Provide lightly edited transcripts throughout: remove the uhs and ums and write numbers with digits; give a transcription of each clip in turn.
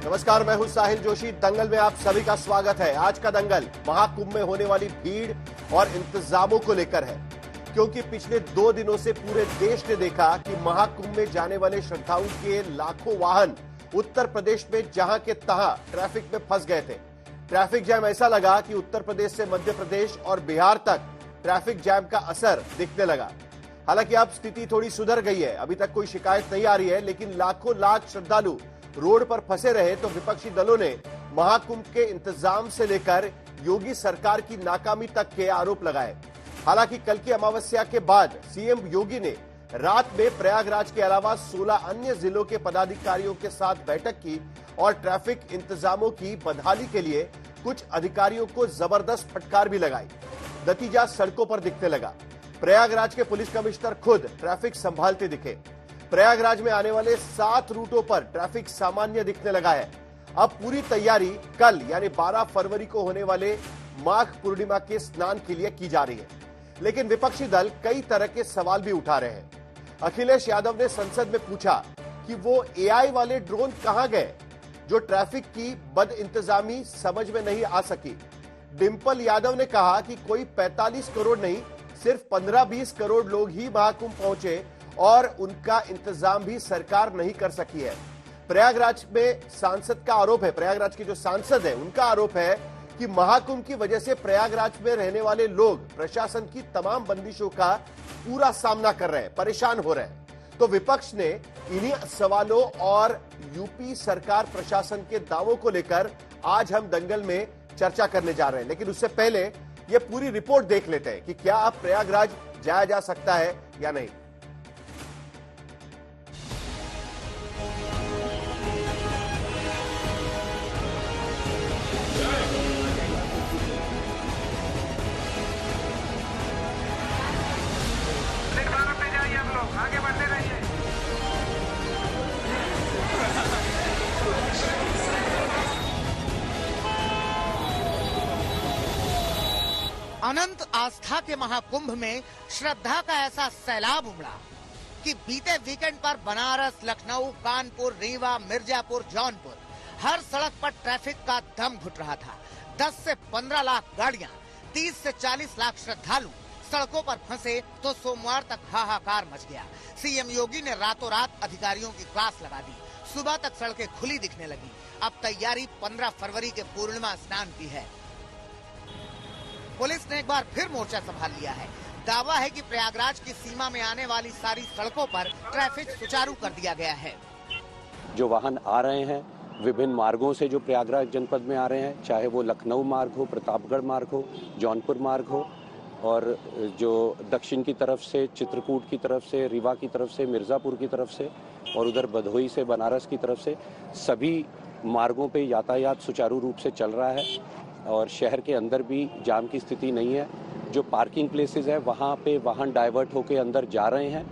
नमस्कार, मैं हूं साहिल जोशी। दंगल में आप सभी का स्वागत है। आज का दंगल महाकुंभ में होने वाली भीड़ और इंतजामों को लेकर है, क्योंकि पिछले 2 दिनों से पूरे देश ने देखा कि महाकुंभ में जाने वाले श्रद्धालुओं के लाखों वाहन उत्तर प्रदेश में जहां के तहां ट्रैफिक में फंस गए थे। ट्रैफिक जैम ऐसा लगा कि उत्तर प्रदेश से मध्य प्रदेश और बिहार तक ट्रैफिक जैम का असर दिखने लगा। हालांकि अब स्थिति थोड़ी सुधर गई है, अभी तक कोई शिकायत नहीं आ रही है, लेकिन लाखों लाख श्रद्धालु रोड पर फंसे रहे तो विपक्षी दलों ने महाकुंभ के इंतजाम से लेकर योगी सरकार की नाकामी तक के आरोप लगाए। हालांकि कल की अमावस्या के बाद सीएम योगी ने रात में प्रयागराज के अलावा 16 अन्य जिलों के पदाधिकारियों के साथ बैठक की और ट्रैफिक इंतजामों की बहाली के लिए कुछ अधिकारियों को जबरदस्त फटकार भी लगाई। नतीजा सड़कों पर दिखने लगा। प्रयागराज के पुलिस कमिश्नर खुद ट्रैफिक संभालते दिखे। प्रयागराज में आने वाले 7 रूटों पर ट्रैफिक सामान्य दिखने लगा है। अब पूरी तैयारी कल यानी 12 फरवरी को होने वाले माघ पूर्णिमा के स्नान के लिए की जा रही है, लेकिन विपक्षी दल कई तरह के सवाल भी उठा रहे हैं। अखिलेश यादव ने संसद में पूछा कि वो एआई वाले ड्रोन कहां गए जो ट्रैफिक की बदइंतजामी समझ में नहीं आ सकी। डिंपल यादव ने कहा कि कोई 45 करोड़ नहीं, सिर्फ 15-20 करोड़ लोग ही महाकुंभ पहुंचे और उनका इंतजाम भी सरकार नहीं कर सकी है। प्रयागराज में सांसद का आरोप है, प्रयागराज के जो सांसद है उनका आरोप है कि महाकुंभ की वजह से प्रयागराज में रहने वाले लोग प्रशासन की तमाम बंदिशों का पूरा सामना कर रहे हैं, परेशान हो रहे हैं। तो विपक्ष ने इन्हीं सवालों और यूपी सरकार प्रशासन के दावों को लेकर आज हम दंगल में चर्चा करने जा रहे हैं। लेकिन उससे पहले ये पूरी रिपोर्ट देख लेते हैं कि क्या अब प्रयागराज जाया जा सकता है या नहीं। आगे बढ़ते रहिए। अनंत आस्था के महाकुंभ में श्रद्धा का ऐसा सैलाब उमड़ा कि बीते वीकेंड पर बनारस, लखनऊ, कानपुर, रीवा, मिर्जापुर, जौनपुर हर सड़क पर ट्रैफिक का दम घुट रहा था। 10 से 15 लाख गाड़ियां, 30 से 40 लाख श्रद्धालु सड़कों पर फंसे तो सोमवार तक हाहाकार मच गया। सीएम योगी ने रातों रात अधिकारियों की क्लास लगा दी। सुबह तक सड़कें खुली दिखने लगी। अब तैयारी 15 फरवरी के पूर्णिमा स्नान की है। पुलिस ने एक बार फिर मोर्चा संभाल लिया है। दावा है कि प्रयागराज की सीमा में आने वाली सारी सड़कों पर ट्रैफिक सुचारू कर दिया गया है। जो वाहन आ रहे हैं विभिन्न मार्गों से, जो प्रयागराज जनपद में आ रहे हैं, चाहे वो लखनऊ मार्ग हो, प्रतापगढ़ मार्ग हो, जौनपुर मार्ग हो, और जो दक्षिण की तरफ से, चित्रकूट की तरफ से, रीवा की तरफ से, मिर्ज़ापुर की तरफ से और उधर भदोही से बनारस की तरफ से, सभी मार्गों पे यातायात सुचारू रूप से चल रहा है और शहर के अंदर भी जाम की स्थिति नहीं है। जो पार्किंग प्लेसेस है वहाँ पे वाहन डाइवर्ट होकर अंदर जा रहे हैं।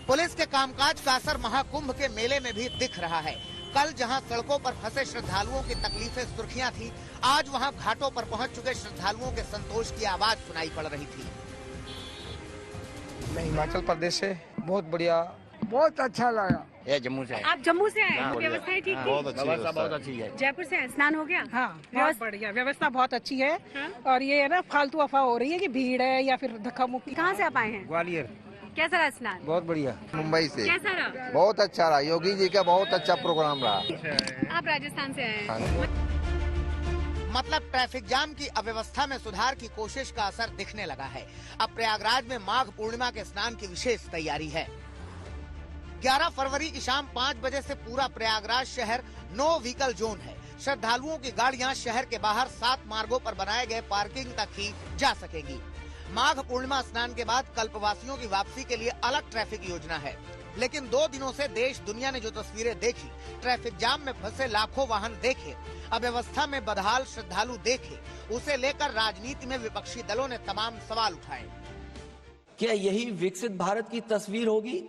पुलिस के कामकाज का असर महाकुंभ के मेले में भी दिख रहा है। कल जहां सड़कों पर फंसे श्रद्धालुओं की तकलीफें सुर्खियां थी, आज वहां घाटों पर पहुंच चुके श्रद्धालुओं के संतोष की आवाज सुनाई पड़ रही थी। मैं हिमाचल प्रदेश से, बहुत बढ़िया, बहुत अच्छा लगा। ये जम्मू से। आप जम्मू से आए हैं? व्यवस्था ठीक है? व्यवस्था बहुत अच्छी है। जयपुर से स्नान हो गया? हाँ, बहुत बढ़िया, व्यवस्था बहुत अच्छी है। हाँ? और ये है ना, फालतू अफवाह हो रही है कि भीड़ है या फिर धक्का मुक्की। कहाँ से आप आए हैं? ग्वालियर। कैसा रहा स्नान? बहुत बढ़िया। मुंबई से। कैसा रहा? बहुत अच्छा रहा, योगी जी का बहुत अच्छा प्रोग्राम रहा। आप राजस्थान से आए हैं? मतलब ट्रैफिक जाम की अव्यवस्था में सुधार की कोशिश का असर दिखने लगा है। अब प्रयागराज में माघ पूर्णिमा के स्नान की विशेष तैयारी है। 11 फरवरी की शाम 5 बजे से पूरा प्रयागराज शहर नो व्हीकल जोन है। श्रद्धालुओं की गाड़ियां शहर के बाहर 7 मार्गों पर बनाए गए पार्किंग तक ही जा सकेंगी। माघ पूर्णिमा स्नान के बाद कल्पवासियों की वापसी के लिए अलग ट्रैफिक योजना है। लेकिन 2 दिनों से देश दुनिया ने जो तस्वीरें देखी, ट्रैफिक जाम में फंसे लाखों वाहन देखे, अव्यवस्था में बदहाल श्रद्धालु देखे, उसे लेकर राजनीति में विपक्षी दलों ने तमाम सवाल उठाए। क्या यही विकसित भारत की तस्वीर होगी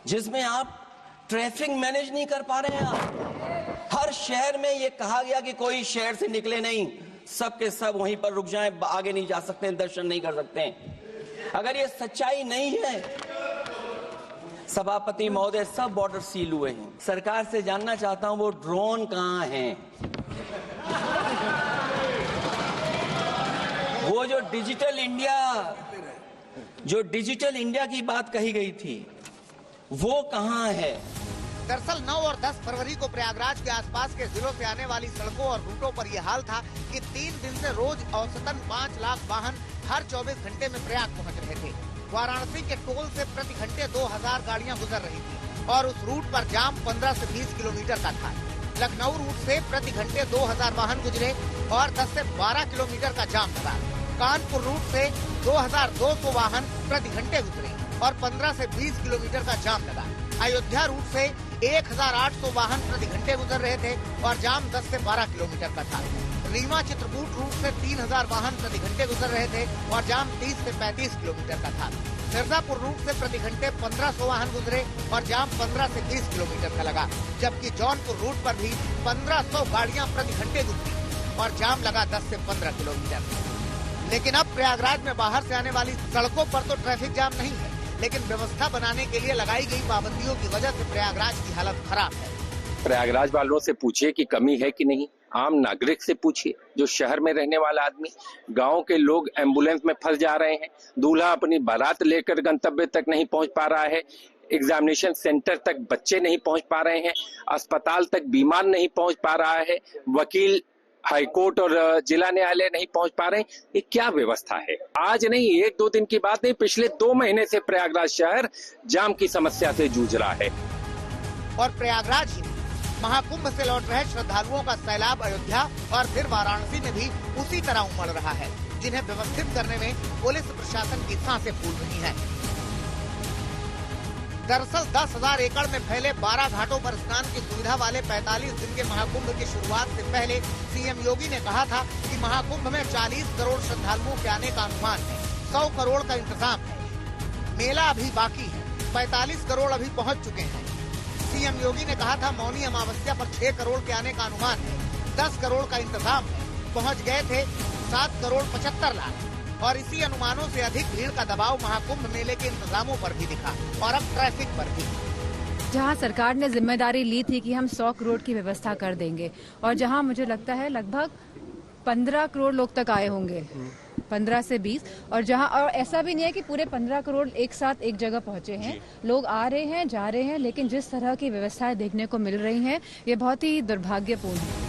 जिसमें आप ट्रैफिक मैनेज नहीं कर पा रहे हैं? आप हर शहर में ये कहा गया कि कोई शहर से निकले नहीं, सब के सब वहीं पर रुक जाएं, आगे नहीं जा सकते, दर्शन नहीं कर सकते। अगर ये सच्चाई नहीं है, सभापति महोदय, सब बॉर्डर सील हुए हैं। सरकार से जानना चाहता हूं वो ड्रोन कहां हैं? वो जो डिजिटल इंडिया की बात कही गई थी, वो कहां है? दरअसल 9 और 10 फरवरी को प्रयागराज के आसपास के जिलों से आने वाली सड़कों और रूटों पर यह हाल था कि 3 दिन से रोज औसतन 5 लाख वाहन हर 24 घंटे में प्रयाग पहुंच रहे थे। वाराणसी के टोल से प्रति घंटे 2000 गाड़ियां गुजर रही थी और उस रूट पर जाम 15 से 20 किलोमीटर का था। लखनऊ रूट से प्रति घंटे 2000 वाहन गुजरे और 10 से 12 किलोमीटर का जाम लगा। कानपुर रूट से 2200 वाहन प्रति घंटे गुजरे और 15 से 20 किलोमीटर का जाम लगा। अयोध्या रूट से 1800 वाहन प्रति घंटे गुजर रहे थे और जाम 10 से 12 किलोमीटर का था। रीवा चित्रकूट रूट से 3000 वाहन प्रति घंटे गुजर रहे थे और जाम 30 से 35 किलोमीटर का था। मिर्जापुर रूट से प्रति घंटे 1500 वाहन गुजरे और जाम 15 से 20 किलोमीटर का लगा, जबकि जौनपुर रूट पर भी 1500 गाड़ियां प्रति घंटे गुजरी और जाम लगा 10 से 15 किलोमीटर। लेकिन अब प्रयागराज में बाहर से आने वाली सड़कों पर तो ट्रैफिक जाम नहीं है, लेकिन व्यवस्था बनाने के लिए लगाई गई पाबंदियों की वजह से प्रयागराज की हालत खराब है। प्रयागराज वालों से पूछिए कि कमी है कि नहीं, आम नागरिक से पूछिए, जो शहर में रहने वाला आदमी। गांव के लोग एम्बुलेंस में फंस जा रहे हैं, दूल्हा अपनी बारात लेकर गंतव्य तक नहीं पहुंच पा रहा है, एग्जामिनेशन सेंटर तक बच्चे नहीं पहुंच पा रहे हैं, अस्पताल तक बीमार नहीं पहुंच पा रहा है, वकील हाईकोर्ट और जिला न्यायालय नहीं पहुंच पा रहे हैं। ये क्या व्यवस्था है? आज नहीं, 1-2 दिन की बात नहीं, पिछले 2 महीने से प्रयागराज शहर जाम की समस्या से जूझ रहा है। और प्रयागराज ही महाकुंभ से लौट रहे श्रद्धालुओं का सैलाब अयोध्या और फिर वाराणसी में भी उसी तरह उमड़ रहा है, जिन्हें व्यवस्थित करने में पुलिस प्रशासन की सांसें फूल रही हैं। दरअसल 10,000 एकड़ में फैले 12 घाटों पर स्नान की सुविधा वाले 45 दिन के महाकुंभ की शुरुआत से पहले सीएम योगी ने कहा था कि महाकुंभ में 40 करोड़ श्रद्धालुओं के आने का अनुमान है, 100 करोड़ का इंतजाम है। मेला अभी बाकी है, 45 करोड़ अभी पहुंच चुके हैं। सीएम योगी ने कहा था मौनी अमावस्या पर 6 करोड़ के आने का अनुमान है, 10 करोड़ का इंतजाम है। पहुंच गए थे 7 करोड़ 75 लाख और इसी अनुमानों से अधिक भीड़ का दबाव महाकुंभ मेले के इंतजामों पर भी दिखा और अब ट्रैफिक पर भी। जहां सरकार ने जिम्मेदारी ली थी कि हम 100 करोड़ की व्यवस्था कर देंगे और जहां मुझे लगता है लगभग 15 करोड़ लोग तक आए होंगे, 15 से 20, और जहां और ऐसा भी नहीं है कि पूरे 15 करोड़ एक साथ एक जगह पहुंचे हैं। लोग आ रहे हैं, जा रहे हैं, लेकिन जिस तरह की व्यवस्थाएं देखने को मिल रही हैं ये बहुत ही दुर्भाग्यपूर्ण है।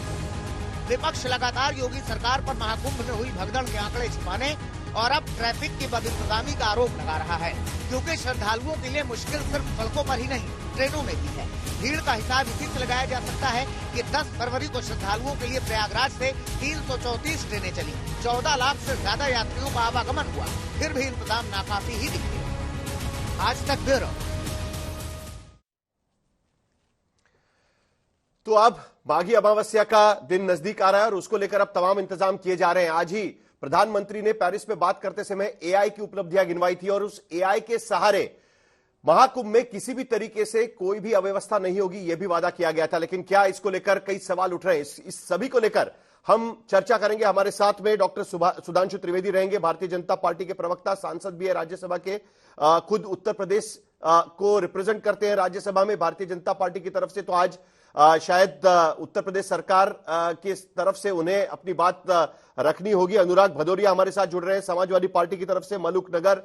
विपक्ष लगातार योगी सरकार पर महाकुंभ में हुई भगदड़ के आंकड़े छिपाने और अब ट्रैफिक की बदइंतजामी का आरोप लगा रहा है, क्योंकि श्रद्धालुओं के लिए मुश्किल सिर्फ सड़कों पर ही नहीं, ट्रेनों में भी है। भीड़ का हिसाब इसी से लगाया जा सकता है कि 10 फरवरी को श्रद्धालुओं के लिए प्रयागराज से 334 ट्रेनें चली, 14 लाख से ज्यादा यात्रियों का आवागमन हुआ, फिर भी इंतजाम नाकाफी ही दिखे। आज तक ब्यूरो। तो अब माघी अमावस्या का दिन नजदीक आ रहा है और उसको लेकर अब तमाम इंतजाम किए जा रहे हैं। आज ही प्रधानमंत्री ने पेरिस में बात करते समय एआई की उपलब्धियां गिनवाई थी और उस एआई के सहारे महाकुंभ में किसी भी तरीके से कोई भी अव्यवस्था नहीं होगी, यह भी वादा किया गया था। लेकिन क्या इसको लेकर कई सवाल उठ रहे हैं, इस सभी को लेकर हम चर्चा करेंगे। हमारे साथ में डॉक्टर सुधांशु त्रिवेदी रहेंगे, भारतीय जनता पार्टी के प्रवक्ता, सांसद भी है राज्यसभा के, खुद उत्तर प्रदेश को रिप्रेजेंट करते हैं राज्यसभा में भारतीय जनता पार्टी की तरफ से। तो आज शायद उत्तर प्रदेश सरकार की तरफ से उन्हें अपनी बात रखनी होगी। अनुराग भदौरिया हमारे साथ जुड़ रहे हैं समाजवादी पार्टी की तरफ से, मलूक नगर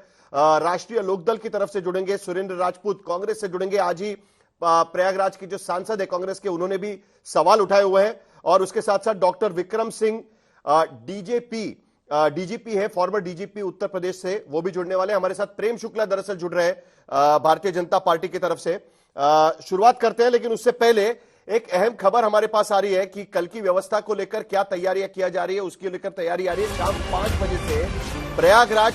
राष्ट्रीय लोकदल की तरफ से जुड़ेंगे, सुरेंद्र राजपूत कांग्रेस से जुड़ेंगे। आज ही प्रयागराज के जो सांसद है कांग्रेस के, उन्होंने भी सवाल उठाए हुए हैं। और उसके साथ साथ डॉक्टर विक्रम सिंह डीजीपी है, फॉर्मर डीजीपी उत्तर प्रदेश से, वो भी जुड़ने वाले हैं। हमारे साथ प्रेम शुक्ला दरअसल जुड़ रहे हैं भारतीय जनता पार्टी की तरफ से। शुरुआत करते हैं, लेकिन उससे पहले एक अहम खबर हमारे पास आ रही है कि कल की व्यवस्था को लेकर क्या तैयारियां किया जा रही है, उसकी लेकर तैयारी आ रही है। शाम 5 बजे से प्रयागराज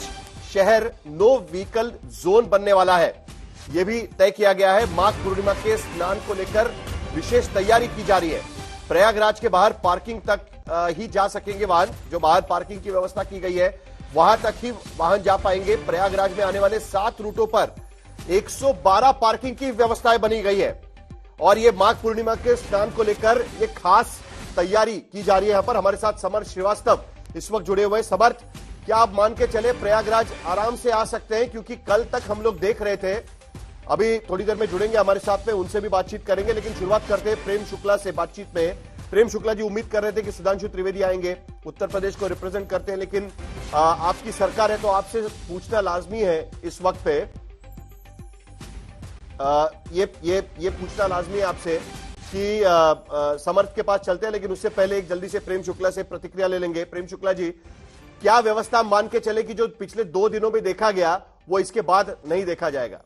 शहर नो व्हीकल जोन बनने वाला है, यह भी तय किया गया है। माघ पूर्णिमा के स्नान को लेकर विशेष तैयारी की जा रही है। प्रयागराज के बाहर पार्किंग तक ही जा सकेंगे वाहन, जो बाहर पार्किंग की व्यवस्था की गई है वहां तक ही वाहन जा पाएंगे। प्रयागराज में आने वाले 7 रूटों पर 112 पार्किंग की व्यवस्थाएं बनी गई है और ये माघ पूर्णिमा के स्नान को लेकर ये खास तैयारी की जा रही है। यहां पर हमारे साथ समर्थ श्रीवास्तव इस वक्त जुड़े हुए हैं। समर्थ, क्या आप मान के चले प्रयागराज आराम से आ सकते हैं? क्योंकि कल तक हम लोग देख रहे थे अभी थोड़ी देर में जुड़ेंगे हमारे साथ में, उनसे भी बातचीत करेंगे, लेकिन शुरुआत करते हैं प्रेम शुक्ला से बातचीत में। प्रेम शुक्ला जी, उम्मीद कर रहे थे कि सुधांशु त्रिवेदी आएंगे, उत्तर प्रदेश को रिप्रेजेंट करते हैं, लेकिन आपकी सरकार है तो आपसे पूछना लाजमी है इस वक्त पे, ये पूछना लाजमी है आपसे कि समर्थ के पास चलते हैं, लेकिन उससे पहले एक जल्दी से प्रेम शुक्ला से प्रतिक्रिया ले लेंगे। प्रेम शुक्ला जी, क्या व्यवस्था मान के चले कि जो पिछले 2 दिनों में देखा गया वो इसके बाद नहीं देखा जाएगा?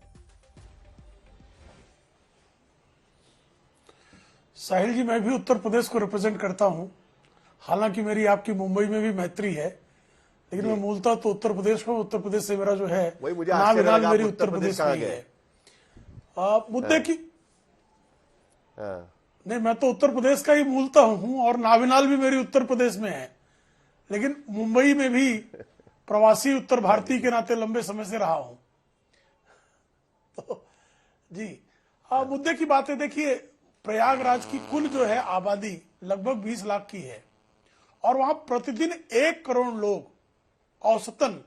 साहिल जी, मैं भी उत्तर प्रदेश को रिप्रेजेंट करता हूं, हालांकि मेरी आपकी मुंबई में भी मैत्री है, लेकिन मैं मूलतः तो उत्तर प्रदेश में, उत्तर प्रदेश से मेरा जो है नाविनाल मेरी उत्तर प्रदेश में है। मुद्दे की नहीं, मैं तो उत्तर प्रदेश का ही मूलतः हूं और नाविनाल भी मेरी उत्तर प्रदेश में है, लेकिन मुंबई में भी प्रवासी उत्तर भारतीय के नाते लंबे समय से रहा हूं। तो जी मुद्दे की बात है, देखिए प्रयागराज की कुल जो है आबादी लगभग 20 लाख की है और वहां प्रतिदिन 1 करोड़ लोग औसतन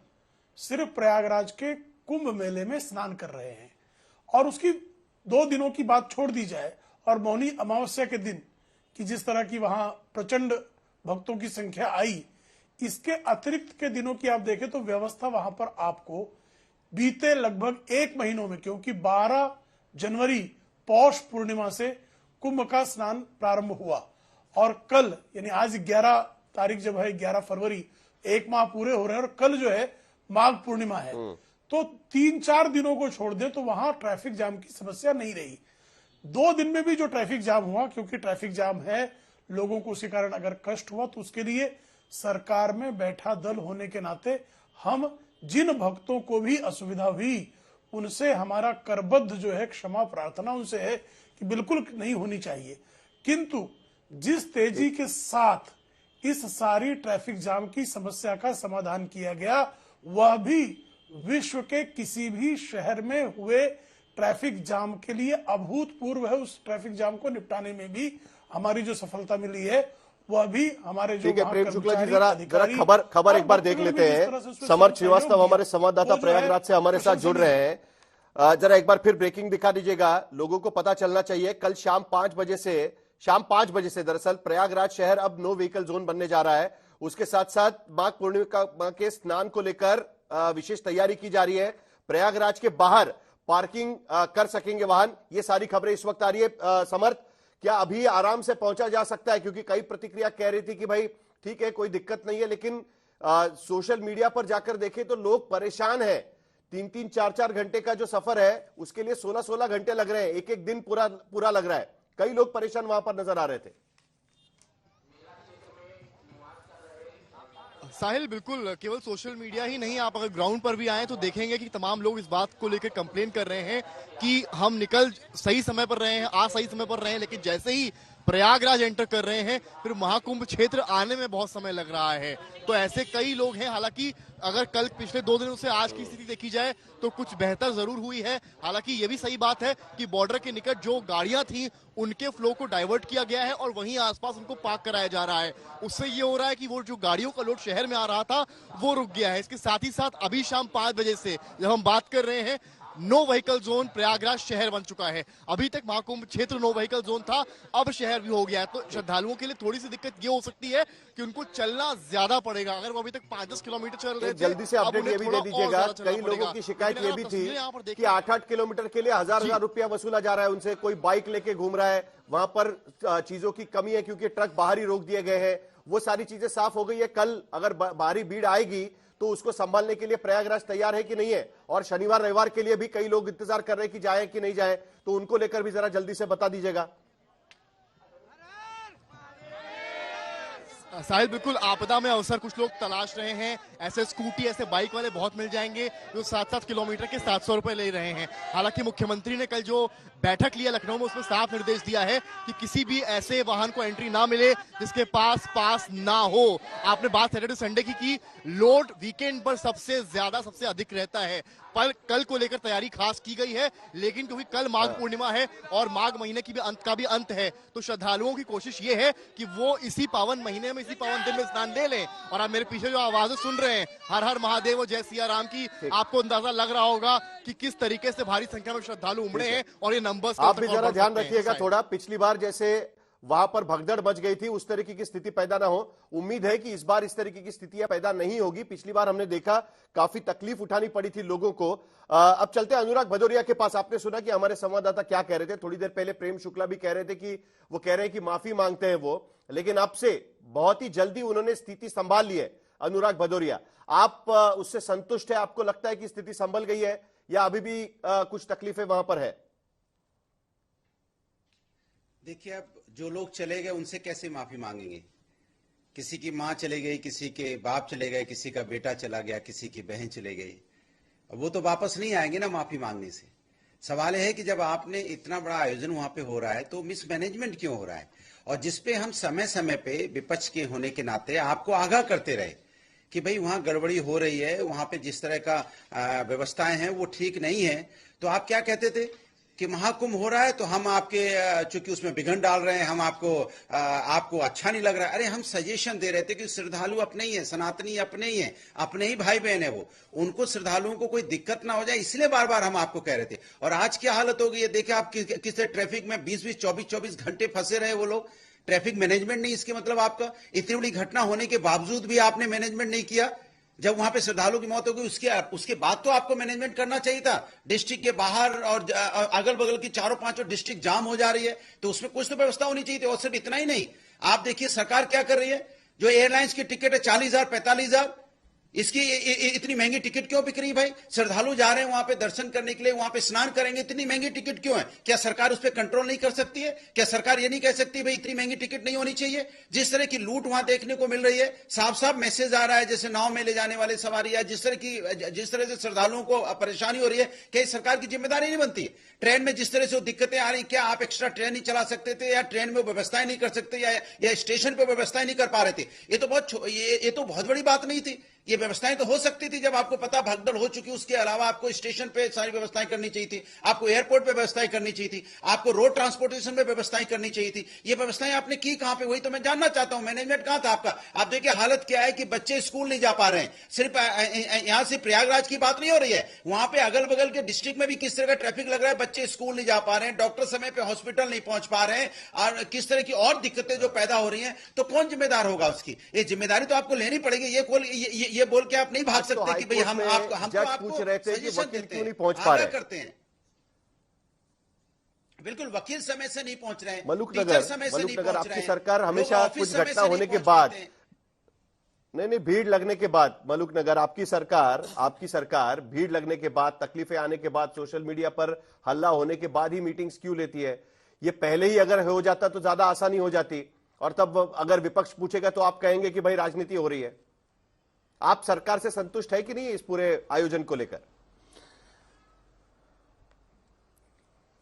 सिर्फ प्रयागराज के कुंभ मेले में स्नान कर रहे हैं। और उसकी 2 दिनों की बात छोड़ दी जाए और मौनी अमावस्या के दिन कि जिस तरह की वहां प्रचंड भक्तों की संख्या आई, इसके अतिरिक्त के दिनों की आप देखें तो व्यवस्था वहां पर आपको बीते लगभग 1 महीनों में, क्योंकि 12 जनवरी पौष पूर्णिमा से कुंभ का स्नान प्रारंभ हुआ और कल यानी आज 11 तारीख जब है, 11 फरवरी, 1 माह पूरे हो रहे हैं और कल जो है माघ पूर्णिमा है, तो 3-4 दिनों को छोड़ दे तो वहां ट्रैफिक जाम की समस्या नहीं रही। 2 दिन में भी जो ट्रैफिक जाम हुआ, क्योंकि ट्रैफिक जाम है, लोगों को उसी कारण अगर कष्ट हुआ तो उसके लिए सरकार में बैठा दल होने के नाते हम जिन भक्तों को भी असुविधा हुई उनसे हमारा करबद्ध जो है क्षमा प्रार्थना उनसे है कि बिल्कुल नहीं होनी चाहिए। किंतु जिस तेजी के साथ इस सारी ट्रैफिक जाम की समस्या का समाधान किया गया, वह भी विश्व के किसी भी शहर में हुए ट्रैफिक जाम के लिए अभूतपूर्व है। उस ट्रैफिक जाम को निपटाने में भी हमारी जो सफलता मिली है वह भी हमारे जो प्रेम शुक्ला जी, जरा खबर एक बार देख लेते हैं। समर्थ श्रीवास्तव हमारे संवाददाता प्रयागराज से हमारे साथ जुड़ रहे हैं, जरा एक बार फिर ब्रेकिंग दिखा दीजिएगा, लोगों को पता चलना चाहिए। कल शाम 5 बजे से दरअसल प्रयागराज शहर अब नो व्हीकल जोन बनने जा रहा है। उसके साथ साथ माघ पूर्णिमा के स्नान को लेकर विशेष तैयारी की जा रही है। प्रयागराज के बाहर पार्किंग कर सकेंगे वाहन, ये सारी खबरें इस वक्त आ रही है। समर्थ, क्या अभी आराम से पहुंचा जा सकता है? क्योंकि कई प्रतिक्रिया कह रही थी कि भाई ठीक है, कोई दिक्कत नहीं है, लेकिन सोशल मीडिया पर जाकर देखें तो लोग परेशान हैं। 3-3, 4-4 घंटे का जो सफर है उसके लिए 16-16 घंटे लग रहे हैं, एक दिन पूरा लग रहा है। कई लोग परेशान वहां पर नजर आ रहे थे। साहिल, बिल्कुल, केवल सोशल मीडिया ही नहीं, आप अगर ग्राउंड पर भी आए तो देखेंगे कि तमाम लोग इस बात को लेकर कंप्लेन कर रहे हैं कि हम निकल सही समय पर रहे हैं, आ सही समय पर रहे हैं, लेकिन जैसे ही प्रयागराज एंटर कर रहे हैं फिर महाकुंभ क्षेत्र आने में बहुत समय लग रहा है। तो ऐसे कई लोग हैं। हालांकि अगर कल पिछले 2 दिनों से आज की स्थिति देखी जाए तो कुछ बेहतर जरूर हुई है। हालांकि ये भी सही बात है कि बॉर्डर के निकट जो गाड़ियां थी उनके फ्लो को डाइवर्ट किया गया है और वहीं आसपास उनको पार्क कराया जा रहा है। उससे ये हो रहा है कि वो जो गाड़ियों का लोड शहर में आ रहा था वो रुक गया है। इसके साथ ही साथ अभी शाम 5 बजे से जब हम बात कर रहे हैं, नो व्हीकल जोन प्रयागराज शहर बन चुका है। अभी तक महाकुंभ क्षेत्र नो व्हीकल जोन था, अब शहर भी हो गया है। तो श्रद्धालुओं के लिए थोड़ी सी दिक्कत ये हो सकती है कि उनको चलना ज्यादा पड़ेगा। अगर वो अभी तक 5-10 किलोमीटर चल रहे थे, जल्दी से अपडेट ये भी दे दीजिएगा। कई लोगों की शिकायत ये भी थी कि 8-8 किलोमीटर के लिए 1000 रुपया वसूला जा रहा है उनसे। कोई बाइक लेके घूम रहा है, वहां पर चीजों की कमी है क्योंकि ट्रक बाहर ही रोक दिए गए हैं। वो सारी चीजें साफ हो गई है। कल अगर भारी भीड़ आएगी तो उसको संभालने के लिए प्रयागराज तैयार है कि नहीं है? और शनिवार रविवार के लिए भी कई लोग इंतजार कर रहे हैं कि जाए कि नहीं जाए, तो उनको लेकर भी जरा जल्दी से बता दीजिएगा। साहिल, बिल्कुल आपदा में अवसर कुछ लोग तलाश रहे हैं। ऐसे स्कूटी, ऐसे बाइक वाले बहुत मिल जाएंगे जो 7-7 किलोमीटर के 700 रुपए ले रहे हैं। हालांकि मुख्यमंत्री ने कल जो बैठक लिया लखनऊ में उसमें साफ निर्देश दिया है कि किसी भी ऐसे वाहन को एंट्री ना मिले जिसके पास ना हो। आपने बात सैटरडे संडे की लोड वीकेंड पर सबसे अधिक रहता है। पर कल को लेकर तैयारी खास की गई है, लेकिन क्योंकि कल माघ पूर्णिमा है और माघ महीने की भी अंत है, तो श्रद्धालुओं की कोशिश ये है कि वो इसी पावन महीने में, इसी पावन दिन में स्नान ले लें। और आप मेरे पीछे जो आवाजें सुन रहे रहे हैं हर हर महादेव और जय सिया राम की। आपको अंदाजा लग रहा होगा कि किस तरीके से भारी संख्या में श्रद्धालु उमड़े हैं और ये नंबर्स आप भी जरा ध्यान रखिएगा थोड़ा, पिछली बार जैसे वहां पर भगदड़ मच गई थी उस तरीके की स्थिति पैदा ना हो। उम्मीद है कि इस बार इस तरीके की स्थितियां पैदा नहीं होगी। पिछली बार हमने देखा काफी तकलीफ उठानी पड़ी थी लोगों को। अब चलते हैं अनुराग भदौरिया के पास। आपने सुना कि हमारे संवाददाता क्या कह रहे थे थोड़ी देर पहले। प्रेम शुक्ला भी कह रहे थे कि वो कह रहे हैं कि माफी मांगते हैं वो, लेकिन अब से बहुत ही जल्दी उन्होंने स्थिति संभाल ली है। अनुराग भदौरिया, आप उससे संतुष्ट है? आपको लगता है कि स्थिति संभल गई है या अभी भी कुछ तकलीफें वहां पर है? देखिए, अब जो लोग चले गए उनसे कैसे माफी मांगेंगे? किसी की मां चले गई, किसी के बाप चले गए, किसी का बेटा चला गया, किसी की बहन चले गई, वो तो वापस नहीं आएंगे ना माफी मांगने से। सवाल है कि जब आपने इतना बड़ा आयोजन वहां पे हो रहा है तो मिसमैनेजमेंट क्यों हो रहा है, और जिसपे हम समय समय पे विपक्ष के होने के नाते आपको आगाह करते रहे कि भाई वहां गड़बड़ी हो रही है, वहां पे जिस तरह का व्यवस्थाएं हैं वो ठीक नहीं है। तो आप क्या कहते थे कि महाकुंभ हो रहा है तो हम आपके चूंकि उसमें विघन डाल रहे हैं, हम आपको अच्छा नहीं लग रहा है। अरे हम सजेशन दे रहे थे कि श्रद्धालु अपने ही है, सनातनी अपने ही है, अपने ही भाई बहन है, वो उनको श्रद्धालुओं को कोई दिक्कत ना हो जाए, इसलिए बार बार हम आपको कह रहे थे। और आज क्या हालत हो गई है, देखिए आप किस ट्रैफिक में 20-20, 24-24 घंटे फंसे रहे वो लोग। ट्रैफिक मैनेजमेंट नहीं, इसके मतलब आपका इतनी बड़ी घटना होने के बावजूद भी आपने मैनेजमेंट नहीं किया। जब वहां पे श्रद्धालुओं की मौत हो गई उसके बाद तो आपको मैनेजमेंट करना चाहिए था। डिस्ट्रिक्ट के बाहर और अगल बगल की 4-5 डिस्ट्रिक्ट जाम हो जा रही है तो उसमें कुछ तो व्यवस्था होनी चाहिए थी। और सिर्फ इतना ही नहीं, आप देखिए सरकार क्या कर रही है। जो एयरलाइंस की टिकट है 40,000, 45,000, इसकी इतनी महंगी टिकट क्यों बिक रही भाई? श्रद्धालु जा रहे हैं वहां पे दर्शन करने के लिए, वहां पे स्नान करेंगे, इतनी महंगी टिकट क्यों है? क्या सरकार उस पर कंट्रोल नहीं कर सकती है? क्या सरकार ये नहीं कह सकती भाई इतनी महंगी टिकट नहीं होनी चाहिए? जिस तरह की लूट वहां देखने को मिल रही है, साफ साफ मैसेज आ रहा है, जैसे नाव में ले जाने वाले सवारी या जिस तरह से श्रद्धालुओं को परेशानी हो रही है, क्या सरकार की जिम्मेदारी नहीं बनती? ट्रेन में जिस तरह से दिक्कतें आ रही, क्या आप एक्स्ट्रा ट्रेन नहीं चला सकते थे, या ट्रेन में व्यवस्थाएं नहीं कर सकते, या स्टेशन पर व्यवस्थाएं नहीं कर पा रहे थे? ये तो बहुत बड़ी बात नहीं थी। ये व्यवस्थाएं तो हो सकती थी जब आपको पता भगदड़ हो चुकी। उसके अलावा आपको स्टेशन पे सारी व्यवस्थाएं करनी चाहिए थी, आपको एयरपोर्ट पे व्यवस्थाएं करनी चाहिए थी, आपको रोड ट्रांसपोर्टेशन में व्यवस्थाएं करनी चाहिए थी। ये व्यवस्थाएं आपने की कहां पे? वही तो मैं जानना चाहता हूं, मैनेजमेंट कहां था आपका? आप देखिए हालत क्या है कि बच्चे स्कूल नहीं जा पा रहे हैं। सिर्फ यहां से प्रयागराज की बात नहीं हो रही है, वहां पे अगल बगल के डिस्ट्रिक्ट में भी किस तरह का ट्रैफिक लग रहा है। बच्चे स्कूल नहीं जा पा रहे हैं, डॉक्टर समय पे हॉस्पिटल नहीं पहुंच पा रहे हैं, और किस तरह की और दिक्कतें जो पैदा हो रही हैं, तो कौन जिम्मेदार होगा उसकी? ये जिम्मेदारी तो आपको लेनी पड़ेगी। ये बोल के आप नहीं भाग सकते कि भाई हम आपको पूछ रहे थे कि वकील क्यों नहीं पहुंच पा रहे करते हैं। बिल्कुल, वकील समय से नहीं पहुंच रहे हैं, मलुकनगर आपकी सरकार हमेशा कुछ घटना होने के बाद, नहीं भीड़ लगने के बाद, मलुकनगर आपकी सरकार भीड़ लगने के बाद, तकलीफें आने के बाद, सोशल मीडिया पर हल्ला होने के बाद ही मीटिंग्स क्यों लेती है? ये पहले ही अगर हो जाता तो ज्यादा आसानी हो जाती, और तब अगर विपक्ष पूछेगा तो आप कहेंगे कि भाई राजनीति हो रही है। आप सरकार से संतुष्ट है कि नहीं इस पूरे आयोजन को लेकर?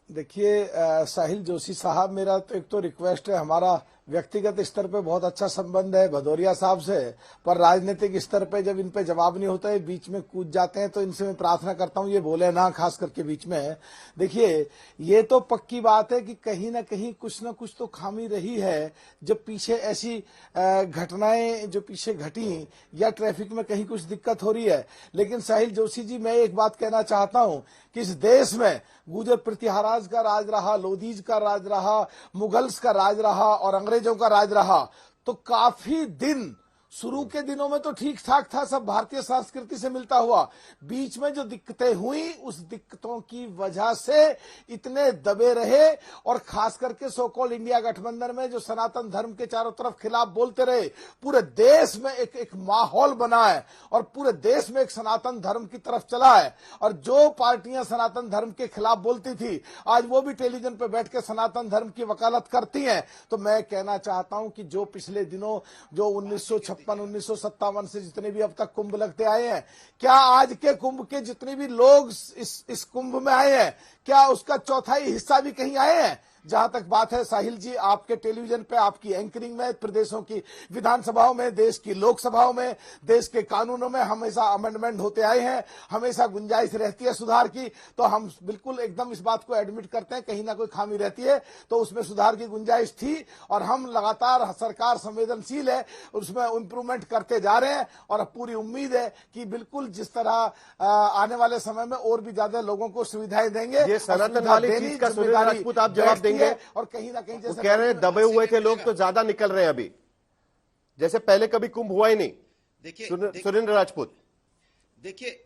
देखिए साहिल जोशी साहब, मेरा तो एक तो रिक्वेस्ट है, हमारा व्यक्तिगत स्तर पे बहुत अच्छा संबंध है भदौरिया साहब से, पर राजनीतिक स्तर पे जब इन पे जवाब नहीं होता है, बीच में कूद जाते हैं, तो इनसे मैं प्रार्थना करता हूं ये बोले ना, खास करके बीच में। देखिए ये तो पक्की बात है कि कहीं ना कहीं कुछ ना कुछ तो खामी रही है, जब पीछे ऐसी घटनाएं जो पीछे घटी, या ट्रैफिक में कहीं कुछ दिक्कत हो रही है। लेकिन साहिल जोशी जी, मैं एक बात कहना चाहता हूं कि इस देश में गुजर पृथ्वीराज का राज रहा, लोधीज का राज रहा, मुगल्स का राज रहा और अंग्रेजों का राज रहा, तो काफी दिन शुरू के दिनों में तो ठीक ठाक था, सब भारतीय संस्कृति से मिलता हुआ। बीच में जो दिक्कतें हुई, उस दिक्कतों की वजह से इतने दबे रहे, और खास करके सो कॉल्ड इंडिया गठबंधन में जो सनातन धर्म के चारों तरफ खिलाफ बोलते रहे, पूरे देश में एक माहौल बना है, और पूरे देश में एक सनातन धर्म की तरफ चला है। और जो पार्टियां सनातन धर्म के खिलाफ बोलती थी, आज वो भी टेलीविजन पे बैठ के सनातन धर्म की वकालत करती हैं। तो मैं कहना चाहता हूं कि जो पिछले दिनों जो 1956-1957 से जितने भी अब तक कुंभ लगते आए हैं, क्या आज के कुंभ के जितने भी लोग इस कुंभ में आए हैं, क्या उसका चौथाई हिस्सा भी कहीं आए हैं? जहां तक बात है साहिल जी, आपके टेलीविजन पे आपकी एंकरिंग में प्रदेशों की विधानसभाओं में, देश की लोकसभाओं में, देश के कानूनों में हमेशा अमेंडमेंट होते आए हैं, हमेशा गुंजाइश रहती है सुधार की। तो हम बिल्कुल एकदम इस बात को एडमिट करते हैं, कहीं ना कोई खामी रहती है तो उसमें सुधार की गुंजाइश थी, और हम लगातार, सरकार संवेदनशील है, उसमें इंप्रूवमेंट करते जा रहे हैं। और पूरी उम्मीद है कि बिल्कुल जिस तरह आने वाले समय में और भी ज्यादा लोगों को सुविधाएं देंगे। ये सनातन वाली चीज का सुनील राजपूत आप जवाब देंगे? और कहीं ना कहीं जैसे कह रहे हैं दबे हुए थे लोग तो ज्यादा निकल रहे हैं अभी, जैसे पहले कभी कुंभ हुआ ही नहीं। देखिए सुरेंद्र राजपूत, देखिए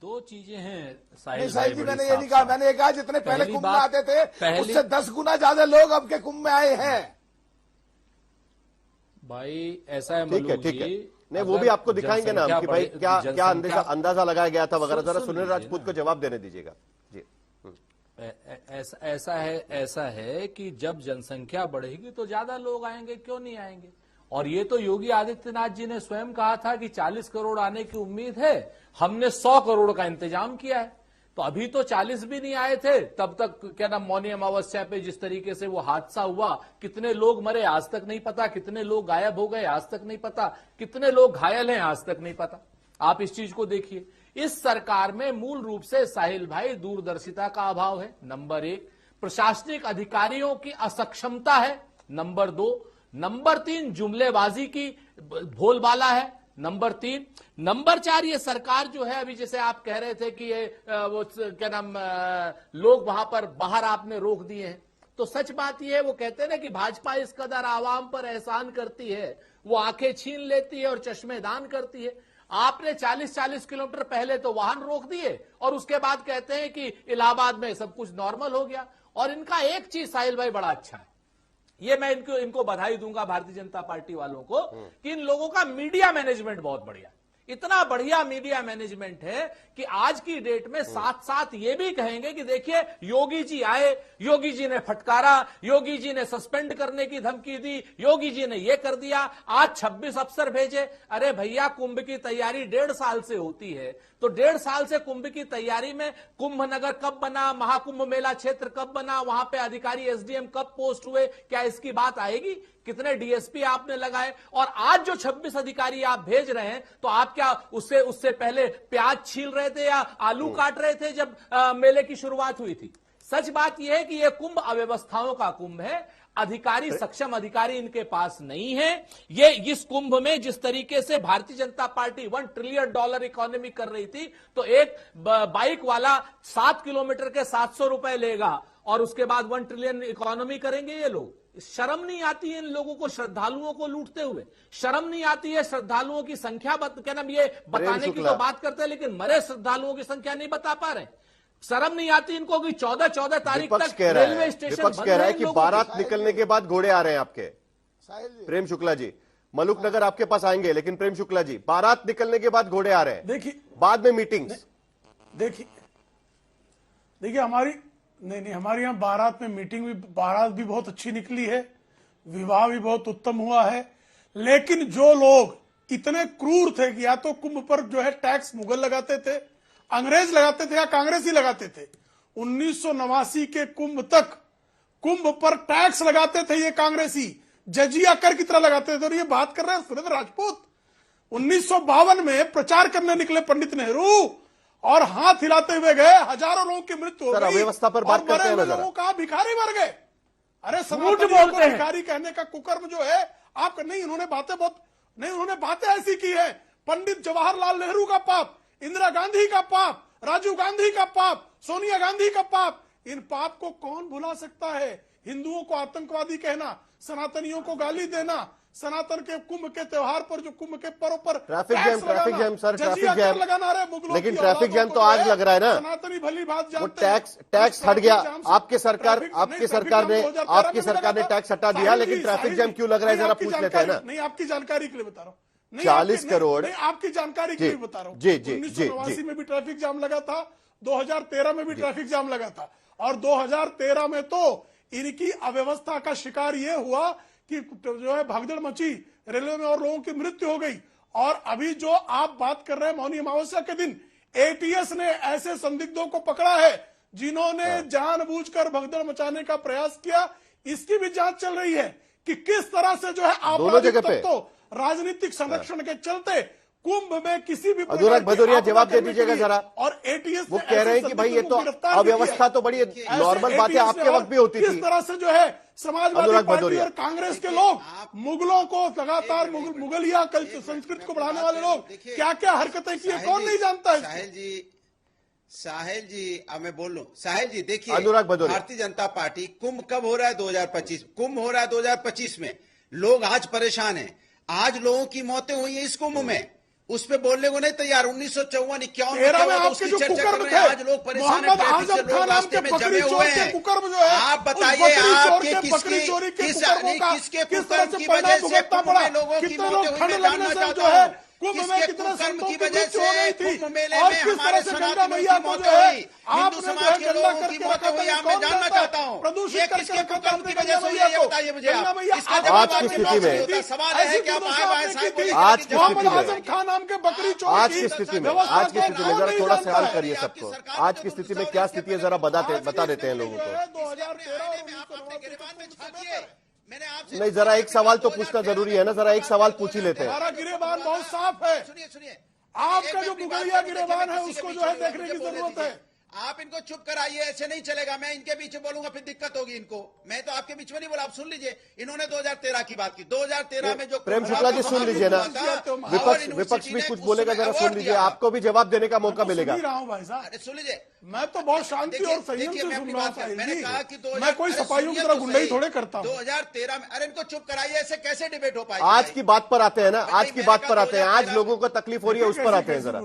दो चीजें हैं साहिल जी, मैंने ये नहीं कहा, मैंने ये कहा जितने पहले कुंभ में आते थे उससे 10 गुना ज्यादा लोग अब के कुंभ में आए हैं। भाई ऐसा है, ठीक है, ठीक है, नहीं वो भी आपको दिखाएंगे ना कि भाई क्या क्या अंदाजा लगाया गया था वगैरह। जरा सुनील राजपूत को जवाब देने दीजिएगा जी। ऐसा है कि जब जनसंख्या बढ़ेगी तो ज्यादा लोग आएंगे, क्यों नहीं आएंगे। और ये तो योगी आदित्यनाथ जी ने स्वयं कहा था कि 40 करोड़ आने की उम्मीद है, हमने 100 करोड़ का इंतजाम किया है। तो अभी तो 40 भी नहीं आए थे, तब तक क्या नाम मौनी अमावस्या पे जिस तरीके से वो हादसा हुआ, कितने लोग मरे आज तक नहीं पता, कितने लोग गायब हो गए आज तक नहीं पता, कितने लोग घायल हैं आज तक नहीं पता। आप इस चीज को देखिए, इस सरकार में मूल रूप से साहिल भाई दूरदर्शिता का अभाव है, नंबर 1, प्रशासनिक अधिकारियों की असक्षमता है, नंबर 2, नंबर 3 जुमलेबाजी की भोलबाला है, नंबर 3, नंबर 4 ये सरकार जो है, अभी जैसे आप कह रहे थे कि ये वो क्या नाम लोग वहां पर बाहर आपने रोक दिए हैं, तो सच बात ये है, वो कहते हैं ना कि भाजपा इस कदर आवाम पर एहसान करती है, वो आंखें छीन लेती है और चश्मेदान करती है। आपने 40-40 किलोमीटर पहले तो वाहन रोक दिए और उसके बाद कहते हैं कि इलाहाबाद में सब कुछ नॉर्मल हो गया। और इनका एक चीज साहिल भाई बड़ा अच्छा है, ये मैं इनको बधाई दूंगा भारतीय जनता पार्टी वालों को, कि इन लोगों का मीडिया मैनेजमेंट बहुत बढ़िया, इतना बढ़िया मीडिया मैनेजमेंट है कि आज की डेट में साथ साथ ये भी कहेंगे कि देखिए योगी जी आए, योगी जी ने फटकारा, योगी जी ने सस्पेंड करने की धमकी दी, योगी जी ने ये कर दिया, आज 26 अफसर भेजे। अरे भैया, कुंभ की तैयारी 1.5 साल से होती है, तो 1.5 साल से कुंभ की तैयारी में कुंभ नगर कब बना, महाकुंभ मेला क्षेत्र कब बना, वहां पे अधिकारी एसडीएम कब पोस्ट हुए, क्या इसकी बात आएगी? कितने डीएसपी आपने लगाए? और आज जो 26 अधिकारी आप भेज रहे हैं, तो आप क्या उससे पहले प्याज छील रहे थे या आलू काट रहे थे जब मेले की शुरुआत हुई थी? सच बात यह है कि यह कुंभ अव्यवस्थाओं का कुंभ है, अधिकारी, सक्षम अधिकारी इनके पास नहीं है। ये इस कुंभ में जिस तरीके से Bharatiya Janata party $1 trillion economy कर रही थी, तो एक बाइक वाला 7 किलोमीटर के 700 रुपए लेगा और उसके बाद 1 ट्रिलियन इकोनॉमी करेंगे ये लोग। शर्म नहीं आती है इन लोगों को, श्रद्धालुओं को लूटते हुए? शर्म नहीं आती है श्रद्धालुओं की संख्या क्या नाम ये बताने की तो बात करते हैं, लेकिन मरे श्रद्धालुओं की संख्या नहीं बता पा रहे। शर्म नहीं आती इनको कि 14 तारीख तक रेलवे स्टेशन विपक्ष कह रहा है कि बारात निकलने के बाद घोड़े आ रहे हैं आपके। प्रेम शुक्ला जी, मलुक नगर आपके पास आएंगे, लेकिन प्रेम शुक्ला जी, बारात निकलने के बाद घोड़े आ रहे हैं, देखिए बाद में मीटिंग्स। देखिए हमारे यहाँ बारात में मीटिंग भी, बारात भी बहुत अच्छी निकली है, विवाह भी बहुत उत्तम हुआ है। लेकिन जो लोग इतने क्रूर थे कि या तो कुंभ पर जो है टैक्स मुगल लगाते थे, अंग्रेज लगाते थे या कांग्रेसी लगाते थे। 1989 के कुंभ तक कुंभ पर टैक्स लगाते थे ये कांग्रेसी, जजिया कर की तरह लगाते थे। और ये बात कर रहे हैं सुरेंद्र राजपूत, 1952 में प्रचार करने निकले पंडित नेहरू और हाथ हिलाते हुए गए, हजारों लोगों की मृत्यु हो गई, व्यवस्था पर बात करते हैं, लोगों का भिखारी मर गए। अरे सनातनियों को भिखारी कहने का कुकर्म जो है आप नहीं, उन्होंने बातें ऐसी की है, पंडित जवाहरलाल नेहरू का पाप, इंदिरा गांधी का पाप, राजीव गांधी का पाप, सोनिया गांधी का पाप, इन पाप को कौन भुला सकता है? हिंदुओं को आतंकवादी कहना, सनातनियों को गाली देना, सनातन के कुंभ के त्योहार पर, जो कुंभ के पर्व पर traffic jam sir, traffic jam लगाना रहे, लेकिन ट्रैफिक जैम तो आज लग रहा है ना। सनातनी भली बात जानते, वो टैक्स हट गया, आपकी सरकार ने टैक्स हटा दिया, लेकिन ट्रैफिक जैम क्यों लग रहा है जरा पूछ लेते हैं ना। नहीं, आपकी जानकारी के लिए बता रहा हूँ, 40 करोड़ आपकी जानकारी के लिए बता रहा हूँ। 1989 में भी ट्रैफिक जाम लगा था, 2013 में भी ट्रैफिक जाम लगा था, और 2013 में तो इनकी अव्यवस्था का शिकार ये हुआ कि जो है भागदड़ मची रेलवे में और लोगों की मृत्यु हो गई। और अभी जो आप बात कर रहे हैं, मौनी अमावस्या के दिन एटीएस ने ऐसे संदिग्धों को पकड़ा है जिन्होंने जानबूझकर भगदड़ मचाने का प्रयास किया, इसकी भी जांच चल रही है कि किस तरह से जो है आपराधिक तत्वों राजनीतिक संरक्षण के चलते कुंभ में किसी भी अनुराग भदौरिया जवाब दे दीजिएगा जरा। और एटीएस वो कह रहे हैं कि भाई ये तो अव्यवस्था तो बड़ी नॉर्मल बात है, आपके वक्त भी होती थी। किस तरह से जो है समाजवादी पार्टी और कांग्रेस के लोग मुगलों को लगातार मुगलिया संस्कृति को बढ़ाने वाले लोग क्या क्या हरकतें की, कौन नहीं जानता है। साहिल जी अब मैं बोल लूं, साहिल जी देखिए, अनुराग भदौरिया, भारतीय जनता पार्टी कुंभ कब हो रहा है? 2025 कुंभ हो रहा है 2025 में। लोग आज परेशान हैं, आज लोगों की मौतें हुई हैं इस कुंभ में, उस पे बोलने को नहीं तैयार। 1954-51 में उसकी चर्चा कर रहे हैं, आज लोग परेशान हैं, लोग रास्ते में जमे हुए हैं। आप बताइए, आपके किसके कुकर्म की वजह से कुंभ में लोगों की मौतें हुई? मैं जानना चाहता हूँ किसके कुकर्म की वजह से कुंभ मेले में हमारे सनातनियों की मौतें हुई, हिंदू समाज के लोगों की मौतें हुई? मैं जानना चाहता हूँ ये किसके कुकर्म की वजह से हुई है, ये बताइए मुझे आप। इसका जवाब आज की स्थिति में सवाल है कि आप आए साहब आज की स्थिति में आजम खान नाम के बकरी चोर आज की स्थिति में जरा थोड़ा ख्याल करिए सबको। आज की स्थिति में क्या स्थिति है जरा बता देते हैं लोगों को। नहीं, जरा एक सवाल तो पूछना जरूरी है ना, जरा एक सवाल पूछ ही लेते हैं। हमारा गिरेबान बहुत साफ है। सुनिए आपका जो मुगलिया गिरेबान है उसको जो है देखने की जरूरत है। आप इनको चुप कराइए, ऐसे नहीं चलेगा। मैं इनके बीच बोलूंगा फिर दिक्कत होगी इनको। मैं तो आपके बीच में नहीं बोला, आप सुन लीजिए। इन्होंने 2013 की बात की, 2013 में जो प्रेम शुक्ला जी सुन लीजिए ना, विपक्ष भी कुछ बोलेगा, जरा सुन लीजिए, आपको भी जवाब देने का मौका मिलेगा। सुन लीजिए, मैं तो बहुत शांति और संयम से सुन रहा हूं। मैंने कहा कि मैं कोई सफाइयों की तरह गुंडाई थोड़े करता हूं। 2013 में, अरे इनको चुप कराइए, ऐसे कैसे डिबेट हो पाएगी? आज की बात पर आते हैं ना, आज की बात पर आते हैं, आज लोगों को तकलीफ हो रही है उस पर आते हैं जरा।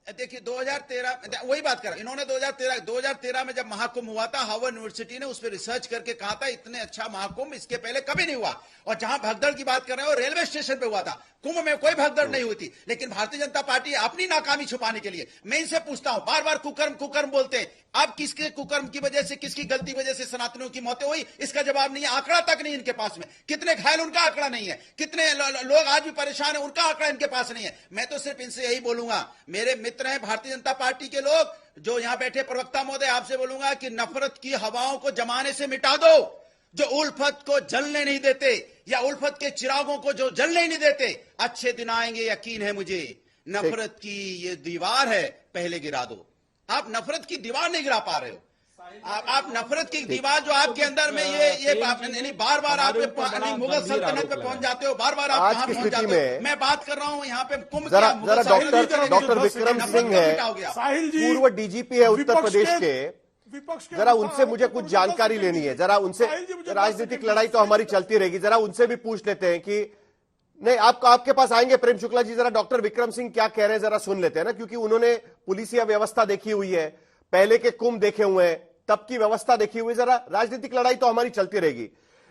देखिए 2013 वही बात कर, इन्होंने 2013 में जब महाकुंभ हुआ था, हार्वर्ड यूनिवर्सिटी ने उस पर रिसर्च करके कहा था इतने अच्छा महाकुंभ इसके पहले कभी नहीं हुआ। और जहां भगदड़ की बात कर रहे हो, रेलवे स्टेशन पे हुआ था, कुंभ में कोई भगदड़ नहीं हुई थी। लेकिन भारतीय जनता पार्टी अपनी नाकामी छुपाने के लिए, मैं इनसे पूछता हूं, बार बार कुकर्म बोलते हैं। अब किसके कुकर्म की वजह से, किसकी गलती वजह से सनातनियों की मौतें हुई, इसका जवाब नहीं है। आंकड़ा तक नहीं इनके पास में। कितने घायल, उनका आंकड़ा नहीं है। कितने लोग आज भी परेशान है, उनका आंकड़ा इनके पास नहीं है। मैं तो सिर्फ इनसे यही बोलूंगा, मेरे मित्र हैं भारतीय जनता पार्टी के लोग जो यहां बैठे, प्रवक्ता महोदय, आपसे बोलूंगा कि नफरत की हवाओं को जमाने से मिटा दो। जो उल्फत को जलने नहीं देते, या उल्फत के चिरागों को जो जलने नहीं देते, अच्छे दिन आएंगे, यकीन है मुझे। नफरत की ये दीवार है, पहले गिरा दो। आप नफरत की दीवार नहीं गिरा पा रहे हो। आप नफरत की दीवार जो आपके अंदर में ये बार बार आप मुगल सल्तनत पे पहुंच जाते हो, बार बार आप आज की स्थिति में मैं बात कर रहा हूं यहाँ पे कुंभ। जरा डॉक्टर विक्रम सिंह है, पूर्व डीजीपी है उत्तर प्रदेश के, जरा उनसे मुझे कुछ जानकारी लेनी है। जरा उनसे, राजनीतिक लड़ाई तो हमारी चलती रहेगी, जरा उनसे भी पूछ लेते हैं कि नहीं, आपके पास आएंगे प्रेम शुक्ला जी, जरा डॉक्टर विक्रम सिंह क्या कह रहे हैं जरा सुन लेते हैं ना, क्योंकि उन्होंने पुलिसिया व्यवस्था देखी हुई है, पहले के कुंभ देखे हुए हैं, तब की व्यवस्था देखी हुई है। जरा राजनीतिक लड़ाई तो हमारी चलती रहेगी।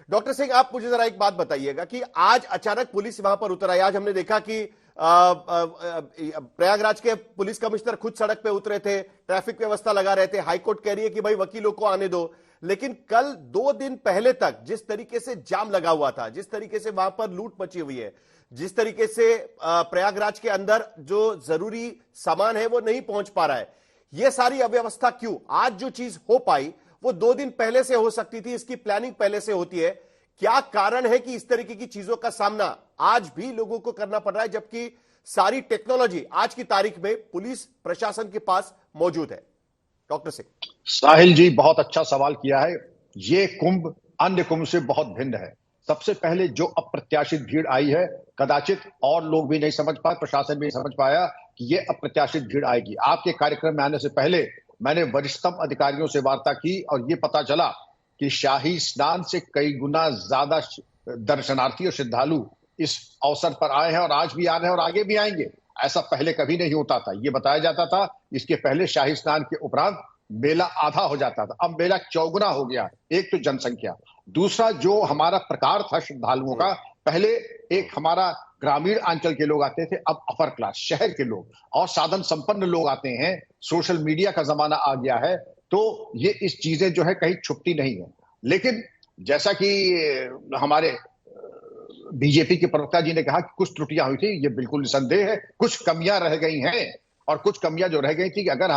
डॉक्टर सिंह, आप मुझे जरा एक बात बताइएगा कि आज अचानक पुलिस वहां पर उतर आई। आज हमने देखा कि प्रयागराज के पुलिस कमिश्नर खुद सड़क पे उतरे थे, ट्रैफिक व्यवस्था लगा रहे थे। हाईकोर्ट कह रही है कि भाई वकीलों को आने दो, लेकिन कल 2 दिन पहले तक जिस तरीके से जाम लगा हुआ था, जिस तरीके से वहां पर लूट मची हुई है, जिस तरीके से प्रयागराज के अंदर जो जरूरी सामान है वो नहीं पहुंच पा रहा है, ये सारी अव्यवस्था क्यों? आज जो चीज हो पाई वो 2 दिन पहले से हो सकती थी, इसकी प्लानिंग पहले से होती है। क्या कारण है कि इस तरीके की चीजों का सामना आज भी लोगों को करना पड़ रहा है, जबकि सारी टेक्नोलॉजी आज की तारीख में पुलिस प्रशासन के पास मौजूद है? डॉक्टर सिंह। साहिल जी, बहुत अच्छा सवाल किया है। ये कुंभ अन्य कुंभ से बहुत भिन्न है। सबसे पहले जो अप्रत्याशित भीड़ आई है, कदाचित और लोग भी नहीं समझ पाए, प्रशासन भी नहीं समझ पाया कि ये अप्रत्याशित भीड़ आएगी। आपके कार्यक्रम में आने से पहले मैंने वरिष्ठतम अधिकारियों से वार्ता की और ये पता चला कि शाही स्नान से कई गुना ज्यादा दर्शनार्थी और श्रद्धालु इस अवसर पर आए हैं, और आज भी आ रहे हैं और आगे भी आएंगे। ऐसा पहले कभी नहीं होता था। ये बताया जाता था इसके पहले शाही स्नान के उपरांत मेला आधा हो जाता था, अब मेला चौगुना हो गया। एक तो जनसंख्या, दूसरा जो हमारा प्रकार था श्रद्धालुओं का, पहले एक हमारा ग्रामीण अंचल के लोग आते थे, अब अपर क्लास शहर के लोग और साधन संपन्न लोग आते हैं। सोशल मीडिया का जमाना आ गया है, तो ये इस चीजें जो है कहीं छुपती नहीं है। लेकिन जैसा कि हमारे बीजेपी के प्रवक्ता जी ने कहा कि कुछ त्रुटियां हुई थी, ये बिल्कुल निसंदेह है। कुछ कमियां रह गई हैं, और कुछ कमियां जो रह गई थी कि अगर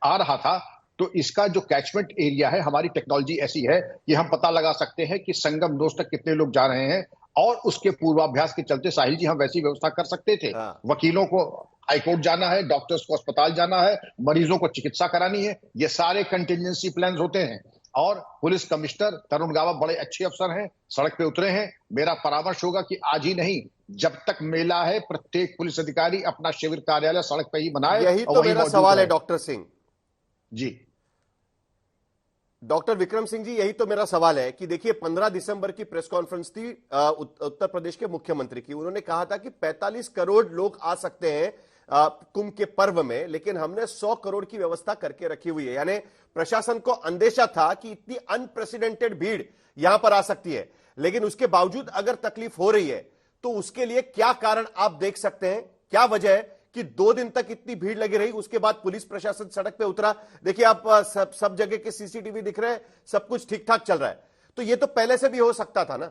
आ रहा था, तो इसका जो कैचमेंट एरिया है, हमारी टेक्नोलॉजी ऐसी है कि हम पता लगा सकते हैं कि संगम नोज तक कितने लोग जा रहे हैं, और उसके पूर्वाभ्यास के चलते साहिल जी हम वैसी व्यवस्था कर सकते थे। वकीलों को हाईकोर्ट जाना है, डॉक्टर्स को अस्पताल जाना है, मरीजों को चिकित्सा करानी है, ये सारे कंटिजेंसी प्लान होते हैं। और पुलिस कमिश्नर तरुण गावा बड़े अच्छे अफसर हैं, सड़क पे उतरे हैं। मेरा परामर्श होगा कि आज ही नहीं, जब तक मेला है, प्रत्येक पुलिस अधिकारी अपना शिविर कार्यालय सड़क पे ही बनाए। यही तो मेरा सवाल है डॉक्टर सिंह जी। डॉक्टर विक्रम सिंह जी, यही तो मेरा सवाल है कि देखिए 15 दिसंबर की प्रेस कॉन्फ्रेंस थी उत्तर प्रदेश के मुख्यमंत्री की। उन्होंने कहा था कि 45 करोड़ लोग आ सकते हैं कुंभ के पर्व में, लेकिन हमने 100 करोड़ की व्यवस्था करके रखी हुई है। यानी प्रशासन को अंदेशा था कि इतनी अनप्रेसिडेंटेड भीड़ यहां पर आ सकती है, लेकिन उसके बावजूद अगर तकलीफ हो रही है तो उसके लिए क्या कारण आप देख सकते हैं? क्या वजह है कि 2 दिन तक इतनी भीड़ लगी रही, उसके बाद पुलिस प्रशासन सड़क पे उतरा? देखिए आप सब जगह के सीसीटीवी दिख रहे हैं, सब कुछ ठीक ठाक चल रहा है, तो ये तो पहले से भी हो सकता था ना।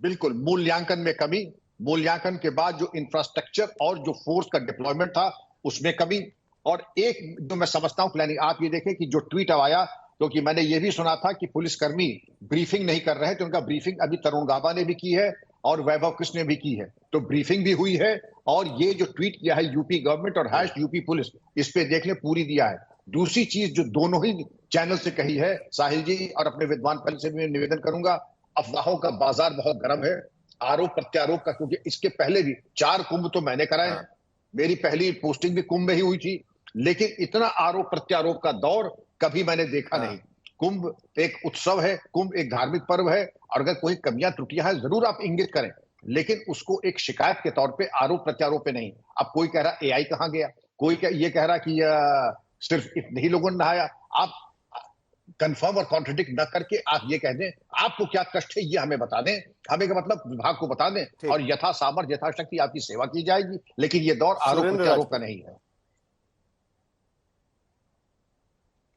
बिल्कुल, मूल्यांकन में कमी, मूल्यांकन के बाद जो इंफ्रास्ट्रक्चर और जो फोर्स का डिप्लॉयमेंट था उसमें कमी। और एक जो मैं समझता हूं प्लानिंग, आप ये देखें कि जो ट्वीट आया, क्योंकि मैंने ये भी सुना था कि पुलिसकर्मी ब्रीफिंग नहीं कर रहे हैं, तो उनका ब्रीफिंग अभी तरुण गाबा ने भी की है और वैभव कृष्ण ने भी की है, तो ब्रीफिंग भी हुई है। और ये जो ट्वीट किया है यूपी गवर्नमेंट और #यूपी पुलिस, इस पे देख ले पूरी दिया है। दूसरी चीज जो दोनों ही चैनल से कही है साहिल जी, और अपने विद्वान पहले से भी मैं निवेदन करूंगा, अफवाहों का बाजार बहुत गर्म है, आरोप प्रत्यारोप का, क्योंकि इसके पहले भी 4 कुंभ तो मैंने कराए हैं, मेरी पहली पोस्टिंग भी कुंभ में ही हुई थी, लेकिन इतना आरोप प्रत्यारोप का दौर कभी मैंने देखा नहीं। कुंभ एक उत्सव है, कुंभ एक धार्मिक पर्व है, और अगर कोई कमियां त्रुटियां हैं जरूर आप इंगित करें, लेकिन उसको एक शिकायत के तौर पे आरोप प्रत्यारोप पे नहीं। अब कोई कह रहा एआई कहां गया, कोई ये कह रहा कि सिर्फ इतने ही लोगों ने नहाया। आप कंफर्म और कॉन्ट्रडिक्ट न करके आप ये कह दें आपको क्या कष्ट है, ये हमें बता दें, हमें का मतलब विभाग को बता दें, और यथा सामर्थ्य यथाशक्ति आपकी सेवा की जाएगी, लेकिन ये दौर आरोप प्रत्यारोप का नहीं है।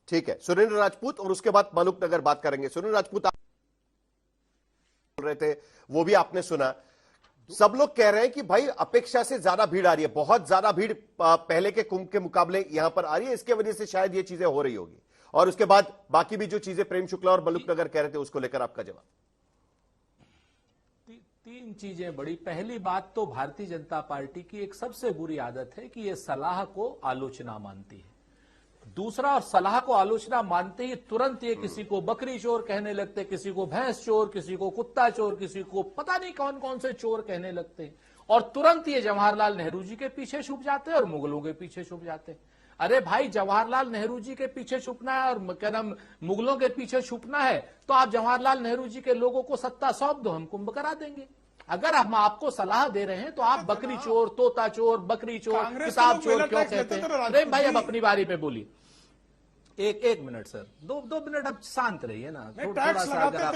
ठीक है, सुरेंद्र राजपूत, और उसके बाद मालूक नगर बात करेंगे। सुरेंद्र राजपूत आप बोल रहे थे, वो भी आपने सुना। सब लोग कह रहे हैं कि भाई अपेक्षा से ज्यादा भीड़ आ रही है, बहुत ज्यादा भीड़ पहले के कुंभ के मुकाबले यहां पर आ रही है, इसके वजह से शायद ये चीजें हो रही होगी। और उसके बाद बाकी भी जो चीजें प्रेम शुक्ला और मलुक नगर कह रहे थे, उसको लेकर आपका जवाब। 3 चीजें बड़ी। पहली बात तो भारतीय जनता पार्टी की एक सबसे बुरी आदत है कि ये सलाह को आलोचना मानती है। दूसरा, और सलाह को आलोचना मानते ही तुरंत ये किसी को बकरी चोर कहने लगते, किसी को भैंस चोर, किसी को कुत्ता चोर, किसी को पता नहीं कौन कौन से चोर कहने लगते हैं, और तुरंत ये जवाहरलाल नेहरू जी के पीछे छुप जाते हैं और मुगलों के पीछे छुप जाते हैं। अरे भाई, जवाहरलाल नेहरू जी के पीछे छुपना है और क्या नाम मुगलों के पीछे छुपना है, तो आप जवाहरलाल नेहरू जी के लोगों को सत्ता सौंप दो, हम कुंभ करा देंगे। अगर हम आपको सलाह दे रहे हैं तो आप बकरी चोर, तोता चोर, बकरी चोर, किताब चोर क्यों कहते हैं? अरे भाई, अब अपनी बारी पे बोलिए। एक मिनट सर, दो मिनट अब शांत रहिए ना, थोड़ा सा। अगर आप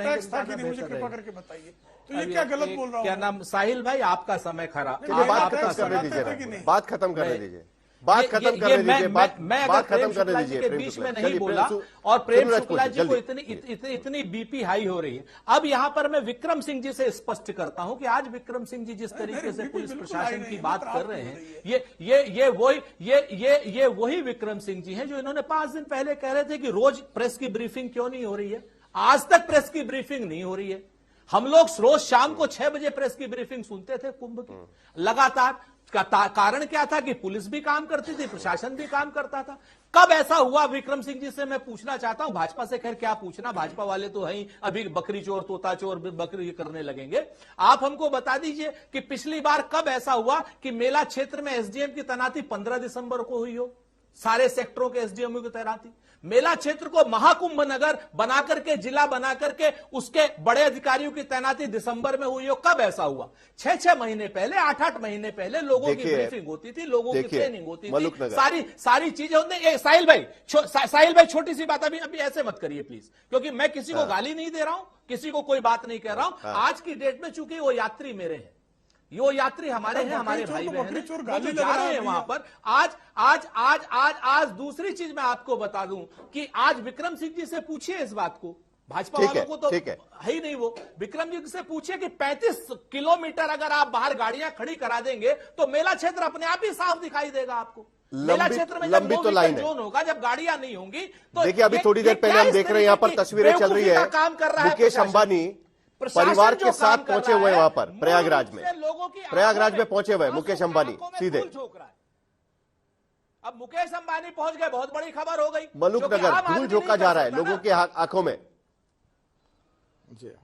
टैक्स था कि नहीं, मुझे कृपा करके बताइए, तो ये क्या गलत बोल रहा हूँ? क्या नाम? साहिल भाई, आपका समय खराब, बात खत्म करने दीजिए, बात खत्म करने दीजिए, बात खत्म करने दीजिए। मैं अगर प्रेम शुक्ला जी के बीच में नहीं बोला, और प्रेम शुक्ला जी को इतनी बीपी हाई हो रही है। अब यहां पर मैं विक्रम सिंह जी से स्पष्ट करता हूं कि आज विक्रम सिंह जी जिस तरीके से पुलिस प्रशासन की बात कर रहे हैं, ये वही विक्रम सिंह जी हैं जो इन्होंने 5 दिन पहले कह रहे थे कि रोज प्रेस की ब्रीफिंग क्यों नहीं हो रही है। आज तक प्रेस की ब्रीफिंग नहीं हो रही है। हम लोग रोज शाम को 6 बजे प्रेस की ब्रीफिंग सुनते थे कुंभ की लगातार। कारण क्या था कि पुलिस भी काम करती थी, प्रशासन भी काम करता था। कब ऐसा हुआ विक्रम सिंह जी से मैं पूछना चाहता हूं। भाजपा से खैर क्या पूछना, भाजपा वाले तो हैं अभी बकरी चोर, तोता चोर, बकरी करने लगेंगे। आप हमको बता दीजिए कि पिछली बार कब ऐसा हुआ कि मेला क्षेत्र में एसडीएम की तैनाती 15 दिसंबर को हुई हो, सारे सेक्टरों के एसडीएम की तैनाती। मेला क्षेत्र को महाकुंभ नगर बनाकर के, जिला बनाकर के उसके बड़े अधिकारियों की तैनाती दिसंबर में हुई हो। कब ऐसा हुआ? 6-6 महीने पहले, 8-8 महीने पहले लोगों की ब्रीफिंग होती थी, लोगों की ट्रेनिंग होती थी, सारी चीजें होती। साहिल भाई छोटी सी बात, अभी ऐसे मत करिए प्लीज, क्योंकि मैं किसी को गाली नहीं दे रहा हूं, किसी को कोई बात नहीं कह रहा हूं। आज की डेट में चूंकि वो यात्री मेरे हैं, यो यात्री हमारे हैं, हमारे भाई बहन हैं, जो जा रहे हैं वहां पर। आज दूसरी चीज मैं आपको बता दूं कि आज विक्रम सिंह जी से पूछिए इस बात को, भाजपा वालों को तो है ही नहीं वो। विक्रम जी से पूछिए कि 35 किलोमीटर अगर आप बाहर गाड़ियां खड़ी करा देंगे तो मेला क्षेत्र अपने आप ही साफ दिखाई देगा आपको। मेला क्षेत्र में जब लंबी तो लाइन है। जोन होगा, जब गाड़ियां नहीं होंगी तो देखिए अभी थोड़ी देर पहले हम देख रहे हैं यहाँ पर तस्वीरें चल रही है, मुकेश अंबानी परिवार के साथ पहुंचे हुए वहां पर प्रयागराज में पहुंचे हुए मुकेश अंबानी सीधे। अब मुकेश अंबानी पहुंच गए, बहुत बड़ी खबर हो गई। मलूकनगर धूल झोंका जा रहा है लोगों के आंखों में।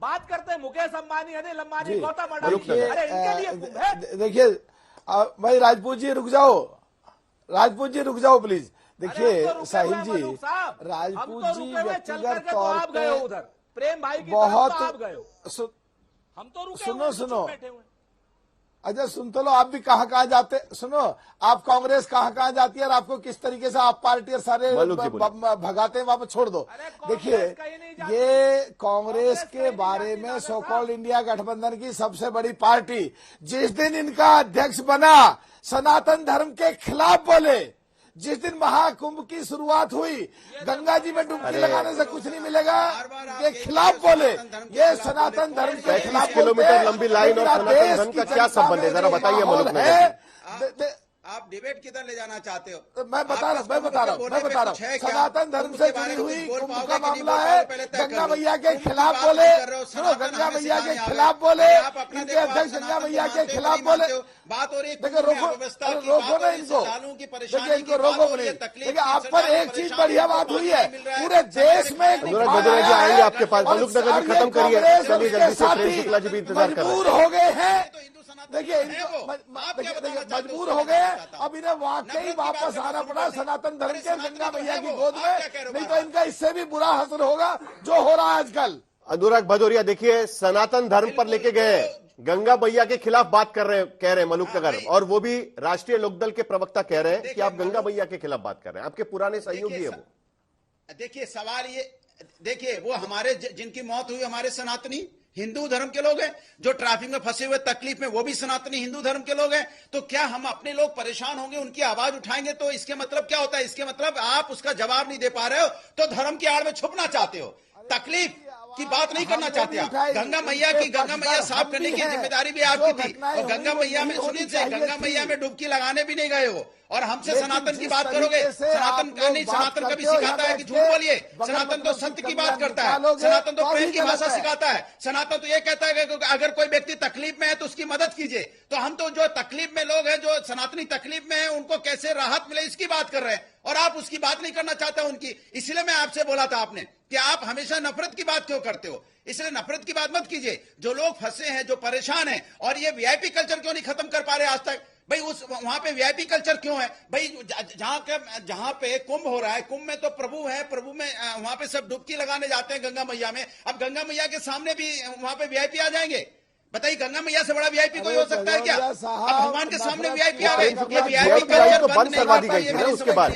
बात करते हैं मुकेश अंबानी, अनिल अंबानी, गौतम अडानी, अरे इनके लिए कुंभ है। देखिए भाई राजपूत जी रुक जाओ प्लीज। देखिए साहिल जी, राजपूत जी व्यक्तिगत तौर पे उधर प्रेम भाई की बहुत आप गए हो, हम तो रुके सुनो अच्छा सुन तो लो, आप भी कहाँ जाते, सुनो आप कांग्रेस कहाँ जाती है और आपको किस तरीके से आप पार्टी और सारे भगाते हैं, वहां पर छोड़ दो। देखिए ये कांग्रेस के बारे में सो कॉल्ड इंडिया गठबंधन की सबसे बड़ी पार्टी जिस दिन इनका अध्यक्ष बना सनातन धर्म के खिलाफ बोले, जिस दिन महाकुंभ की शुरुआत हुई गंगा जी में डुबकी लगाने से कुछ नहीं मिलेगा के खिलाफ बोले, ये सनातन धर्म के खिलाफ। किलोमीटर लंबी लाइन और सनातन धर्म का क्या संबंध है, जरा बताइए मलूकनगर। आप डिबेट किधर ले जाना चाहते हो? मैं बता रहा हूँ सनातन धर्म से जुड़ी हुई कुंभ का मामला है। गंगा मैया के खिलाफ बोले, गंगा मैया के खिलाफ बोले, इनके अध्यक्ष गंगा मैया के खिलाफ बोले। बात हो रही है देखो रोको ना इनको, देखिए इनको रोको नहीं। देखिए आप पर एक चीज बढ़िया बात हुई है, पूरे देश में आएंगे आपके पास। मलूकनगर भी खत्म करिए, चलिए जल्दी से। प्रेम शुक्ला जी भी इंतजार कर रहे हैं। मजबूर हो गए हैं, देखिए मजबूर हो गए, अब इन्हें वाकई वापस आना पड़ा सनातन धर्म के गंगा मैया की गोद में, नहीं तो इनका इससे भी बुरा असर होगा जो हो रहा है आजकल। अनुराग भदौरिया देखिए सनातन धर्म पर लेके गए, गंगा मैया के खिलाफ बात कह रहे हैं मलूकनगर, और वो भी राष्ट्रीय लोकदल के प्रवक्ता कह रहे हैं कि आप गंगा मैया के खिलाफ बात कर रहे हैं, आपके पुराने सहयोगी है वो। देखिए सवाल ये, देखिए वो हमारे जिनकी मौत हुई हमारे सनातनी हिंदू धर्म के लोग हैं, जो ट्रैफिक में फंसे हुए तकलीफ में वो भी सनातनी हिंदू धर्म के लोग हैं। तो क्या हम अपने लोग परेशान होंगे, उनकी आवाज उठाएंगे तो इसके मतलब क्या होता है? इसके मतलब आप उसका जवाब नहीं दे पा रहे हो तो धर्म की आड़ में छुपना चाहते हो, तकलीफ की बात नहीं करना चाहते आप। गंगा मैया साफ करने की जिम्मेदारी भी आपकी थी, और गंगा मैया में सुनिए से गंगा मैया में डुबकी लगाने भी नहीं गए हो, और हमसे सनातन की बात करोगे। सनातन कभी सिखाता है कि झूठ बोलिए, सनातन तो सत्य की बात करता है, सनातन तो प्रेम की भाषा सिखाता है, सनातन तो ये कहता है कि अगर कोई व्यक्ति तकलीफ में है तो उसकी मदद कीजिए। तो हम तो जो तकलीफ में लोग हैं, जो सनातनी तकलीफ में है, उनको कैसे राहत मिले इसकी बात कर रहे हैं, और आप उसकी बात नहीं करना चाहते उनकी। इसलिए मैं आपसे बोला था आपने कि आप हमेशा नफरत की बात क्यों करते हो, इसलिए नफरत की बात मत कीजिए। जो लोग फंसे हैं, जो परेशान हैं, और ये वीआईपी कल्चर क्यों नहीं खत्म कर पा रहे आज तक? भाई वहां पे वीआईपी कल्चर क्यों है भाई? जहां पे कुंभ हो रहा है, कुंभ में तो प्रभु है, प्रभु में वहां पे सब डुबकी लगाने जाते हैं गंगा मैया में। अब गंगा मैया के सामने भी वहां पे वीआईपी आ जाएंगे? बताइए गंगा मैया से बड़ा वीआईपी कोई हो सकता है क्या? अब भगवान के सामने वीआईपी आ गए, ये वीआईपी तो बंद करवा दी गई थी ना उसके बाद।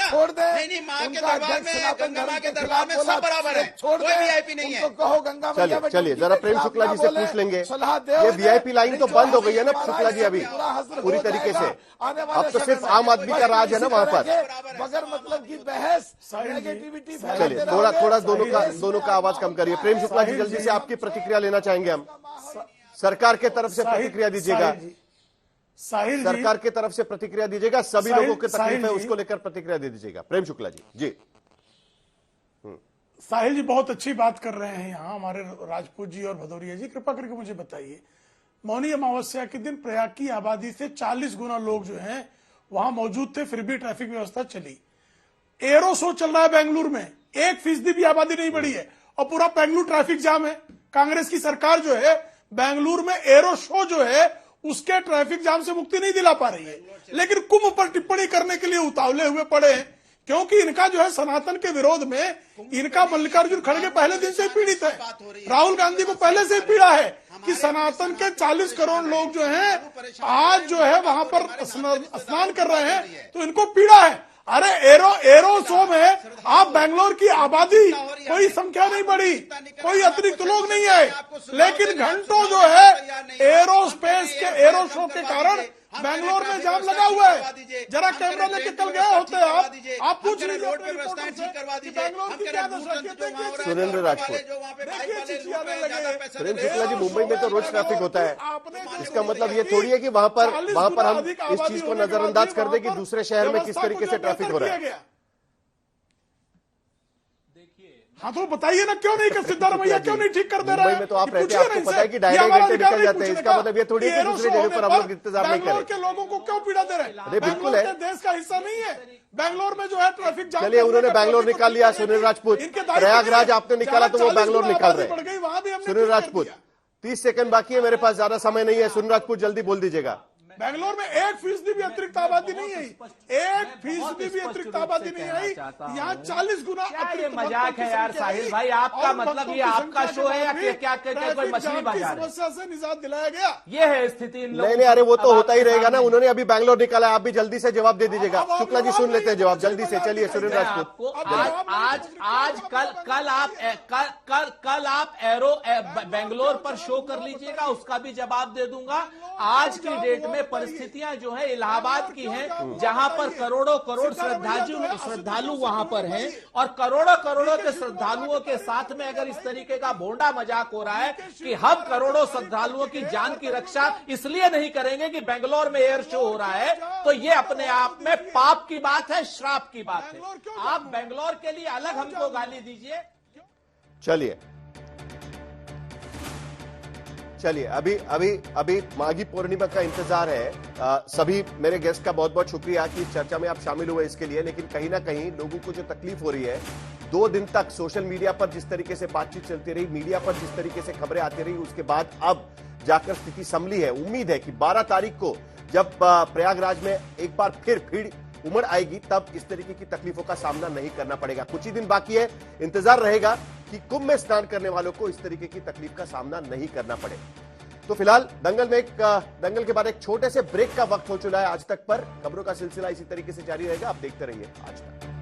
छोड़ दे, नहीं माँ के दरबार में, गंगा माँ के दरबार में सब बराबर है, कोई वीआईपी नहीं है। कहो गंगा मैया। चलिए जरा प्रेम शुक्ला जी से पूछ लेंगे, ये वीआईपी लाइन तो बंद हो गई है ना शुक्ला जी अभी पूरी तरीके से? अब तो सिर्फ आम आदमी का राज है ना वहां पर, मगर मतलब की बहस नेगेटिविटी। चलिए थोड़ा दोनों का आवाज कम करिए। प्रेम शुक्ला जी जल्दी से आपकी प्रतिक्रिया लेना चाहेंगे हम, सरकार के तरफ से प्रतिक्रिया दीजिएगा, सरकार की तरफ से प्रतिक्रिया दीजिएगा, सभी लोगों की तकलीफ है उसको लेकर प्रतिक्रिया दे दीजिएगा। प्रेम शुक्ला जी। साहिल जी बहुत अच्छी बात कर रहे हैं यहाँ हमारे राजपूत जी और भदौरिया जी। कृपा करके मुझे बताइए, मौनी अमावस्या के दिन प्रयाग की आबादी से 40 गुना लोग जो हैं वहां मौजूद थे, फिर भी ट्रैफिक व्यवस्था चली। एरो शो चल रहा है बेंगलुरु में, 1% भी आबादी नहीं बढ़ी है और पूरा बेंगलुरु ट्रैफिक जाम है। कांग्रेस की सरकार जो है बेंगलुरु में एरो शो जो है उसके ट्रैफिक जाम से मुक्ति नहीं दिला पा रही है, लेकिन कुंभ पर टिप्पणी करने के लिए उतावले हुए पड़े हैं, क्योंकि इनका जो है सनातन के विरोध में इनका मल्लिकार्जुन खड़गे पहले दिन से पीड़ित है। राहुल गांधी को पहले से पीड़ा है कि सनातन के 40 करोड़ लोग जो हैं आज जो है वहां पर स्नान कर रहे हैं, तो इनको पीड़ा है। अरे एरो शो में आप बेंगलोर की आबादी कोई संख्या नहीं बढ़ी, कोई अतिरिक्त लोग नहीं आए, लेकिन घंटों जो है एरो शो के कारण बैंगलोर में जाम लगा हुआ है, जरा कैमरा लेके कल गए होते आप पूछ लीजिए अपने रिपोर्टर से कि बैंगलोर की क्या दशा है। सुरेंद्र राजपूत, सुरेंद्र शुक्ला जी, मुंबई में तो रोज ट्रैफिक होता है, इसका मतलब ये थोड़ी है कि वहां पर हम इस चीज को नजरअंदाज कर दें कि दूसरे शहर में किस तरीके से ट्रैफिक हो रहा है। हाँ तो बताइए ना, क्यों नहीं कर सिद्धारमैया, क्यों नहीं ठीक कर दे रहा है? मुंबई में तो आप रहते हैं, आपको पता है कि 2.5 घंटे निकल जाते हैं, इसका मतलब ये थोड़ी है कि दूसरे जगह पर हम लोग इंतजार नहीं करें। के लोगों को क्यों पीड़ा दे रहे हैं? अरे बिल्कुल है, देश का हिस्सा नहीं है बैंगलोर में जो है ट्रैफिक जाम। चलिए, उन्होंने बैंगलोर निकाल लिया। सुनील राजपूत, प्रयागराज आपने निकाला तो वो बैंगलोर निकाल रहे। सुनील राजपूत, 30 सेकंड बाकी है, मेरे पास ज्यादा समय नहीं है। सुनील राजपूत जल्दी बोल दीजिएगा। बैंगलोर में 1% भी अतिरिक्त आबादी नहीं आई, 1% भी अतिरिक्त आबादी नहीं आई, यहाँ 40 गुना अतिरिक्त। मजाक है यार साहिल भाई, आपका मतलब ये आपका शो है या क्या कोई मछली बाजार? समस्या से निजात दिलाया गया, ये है स्थिति। नहीं, अरे वो तो होता ही रहेगा ना, उन्होंने अभी बैंगलोर निकाला, आप भी जल्दी से जवाब दे दीजिएगा। शुक्ला जी सुन लेते हैं जवाब जल्दी से। चलिए सुनील राजपूत, कल आप एरो बेंगलोर पर शो कर लीजिएगा, उसका भी जवाब दे दूंगा। आज की डेट में परिस्थितियां जो है इलाहाबाद की हैं, जहां पर करोड़ों करोड़ श्रद्धालु वहां पर हैं, और करोड़ों करोड़ों के श्रद्धालुओं के साथ में अगर इस तरीके का भोंडा मजाक हो रहा है कि हम करोड़ों श्रद्धालुओं की जान की रक्षा इसलिए नहीं करेंगे कि बेंगलोर में एयर शो हो रहा है, तो ये अपने आप में पाप की बात है, श्राप की बात है। आप बेंगलोर के लिए अलग हमको गाली दीजिए। चलिए अभी माघी पूर्णिमा का इंतजार है। सभी मेरे गेस्ट का बहुत बहुत शुक्रिया कि चर्चा में आप शामिल हुए इसके लिए। लेकिन कहीं ना कहीं लोगों को जो तकलीफ हो रही है, 2 दिन तक सोशल मीडिया पर जिस तरीके से बातचीत चलती रही, मीडिया पर जिस तरीके से खबरें आती रही, उसके बाद अब जाकर स्थिति संभली है। उम्मीद है कि 12 तारीख को जब प्रयागराज में एक बार फिर भीड़ उमड़ आएगी, तब इस तरीके की तकलीफों का सामना नहीं करना पड़ेगा। कुछ ही दिन बाकी है, इंतजार रहेगा कि कुंभ में स्नान करने वालों को इस तरीके की तकलीफ का सामना नहीं करना पड़े। तो फिलहाल दंगल के बाद एक छोटे से ब्रेक का वक्त हो चुका है आज तक पर। खबरों का सिलसिला इसी तरीके से जारी रहेगा, आप देखते रहिए आज तक।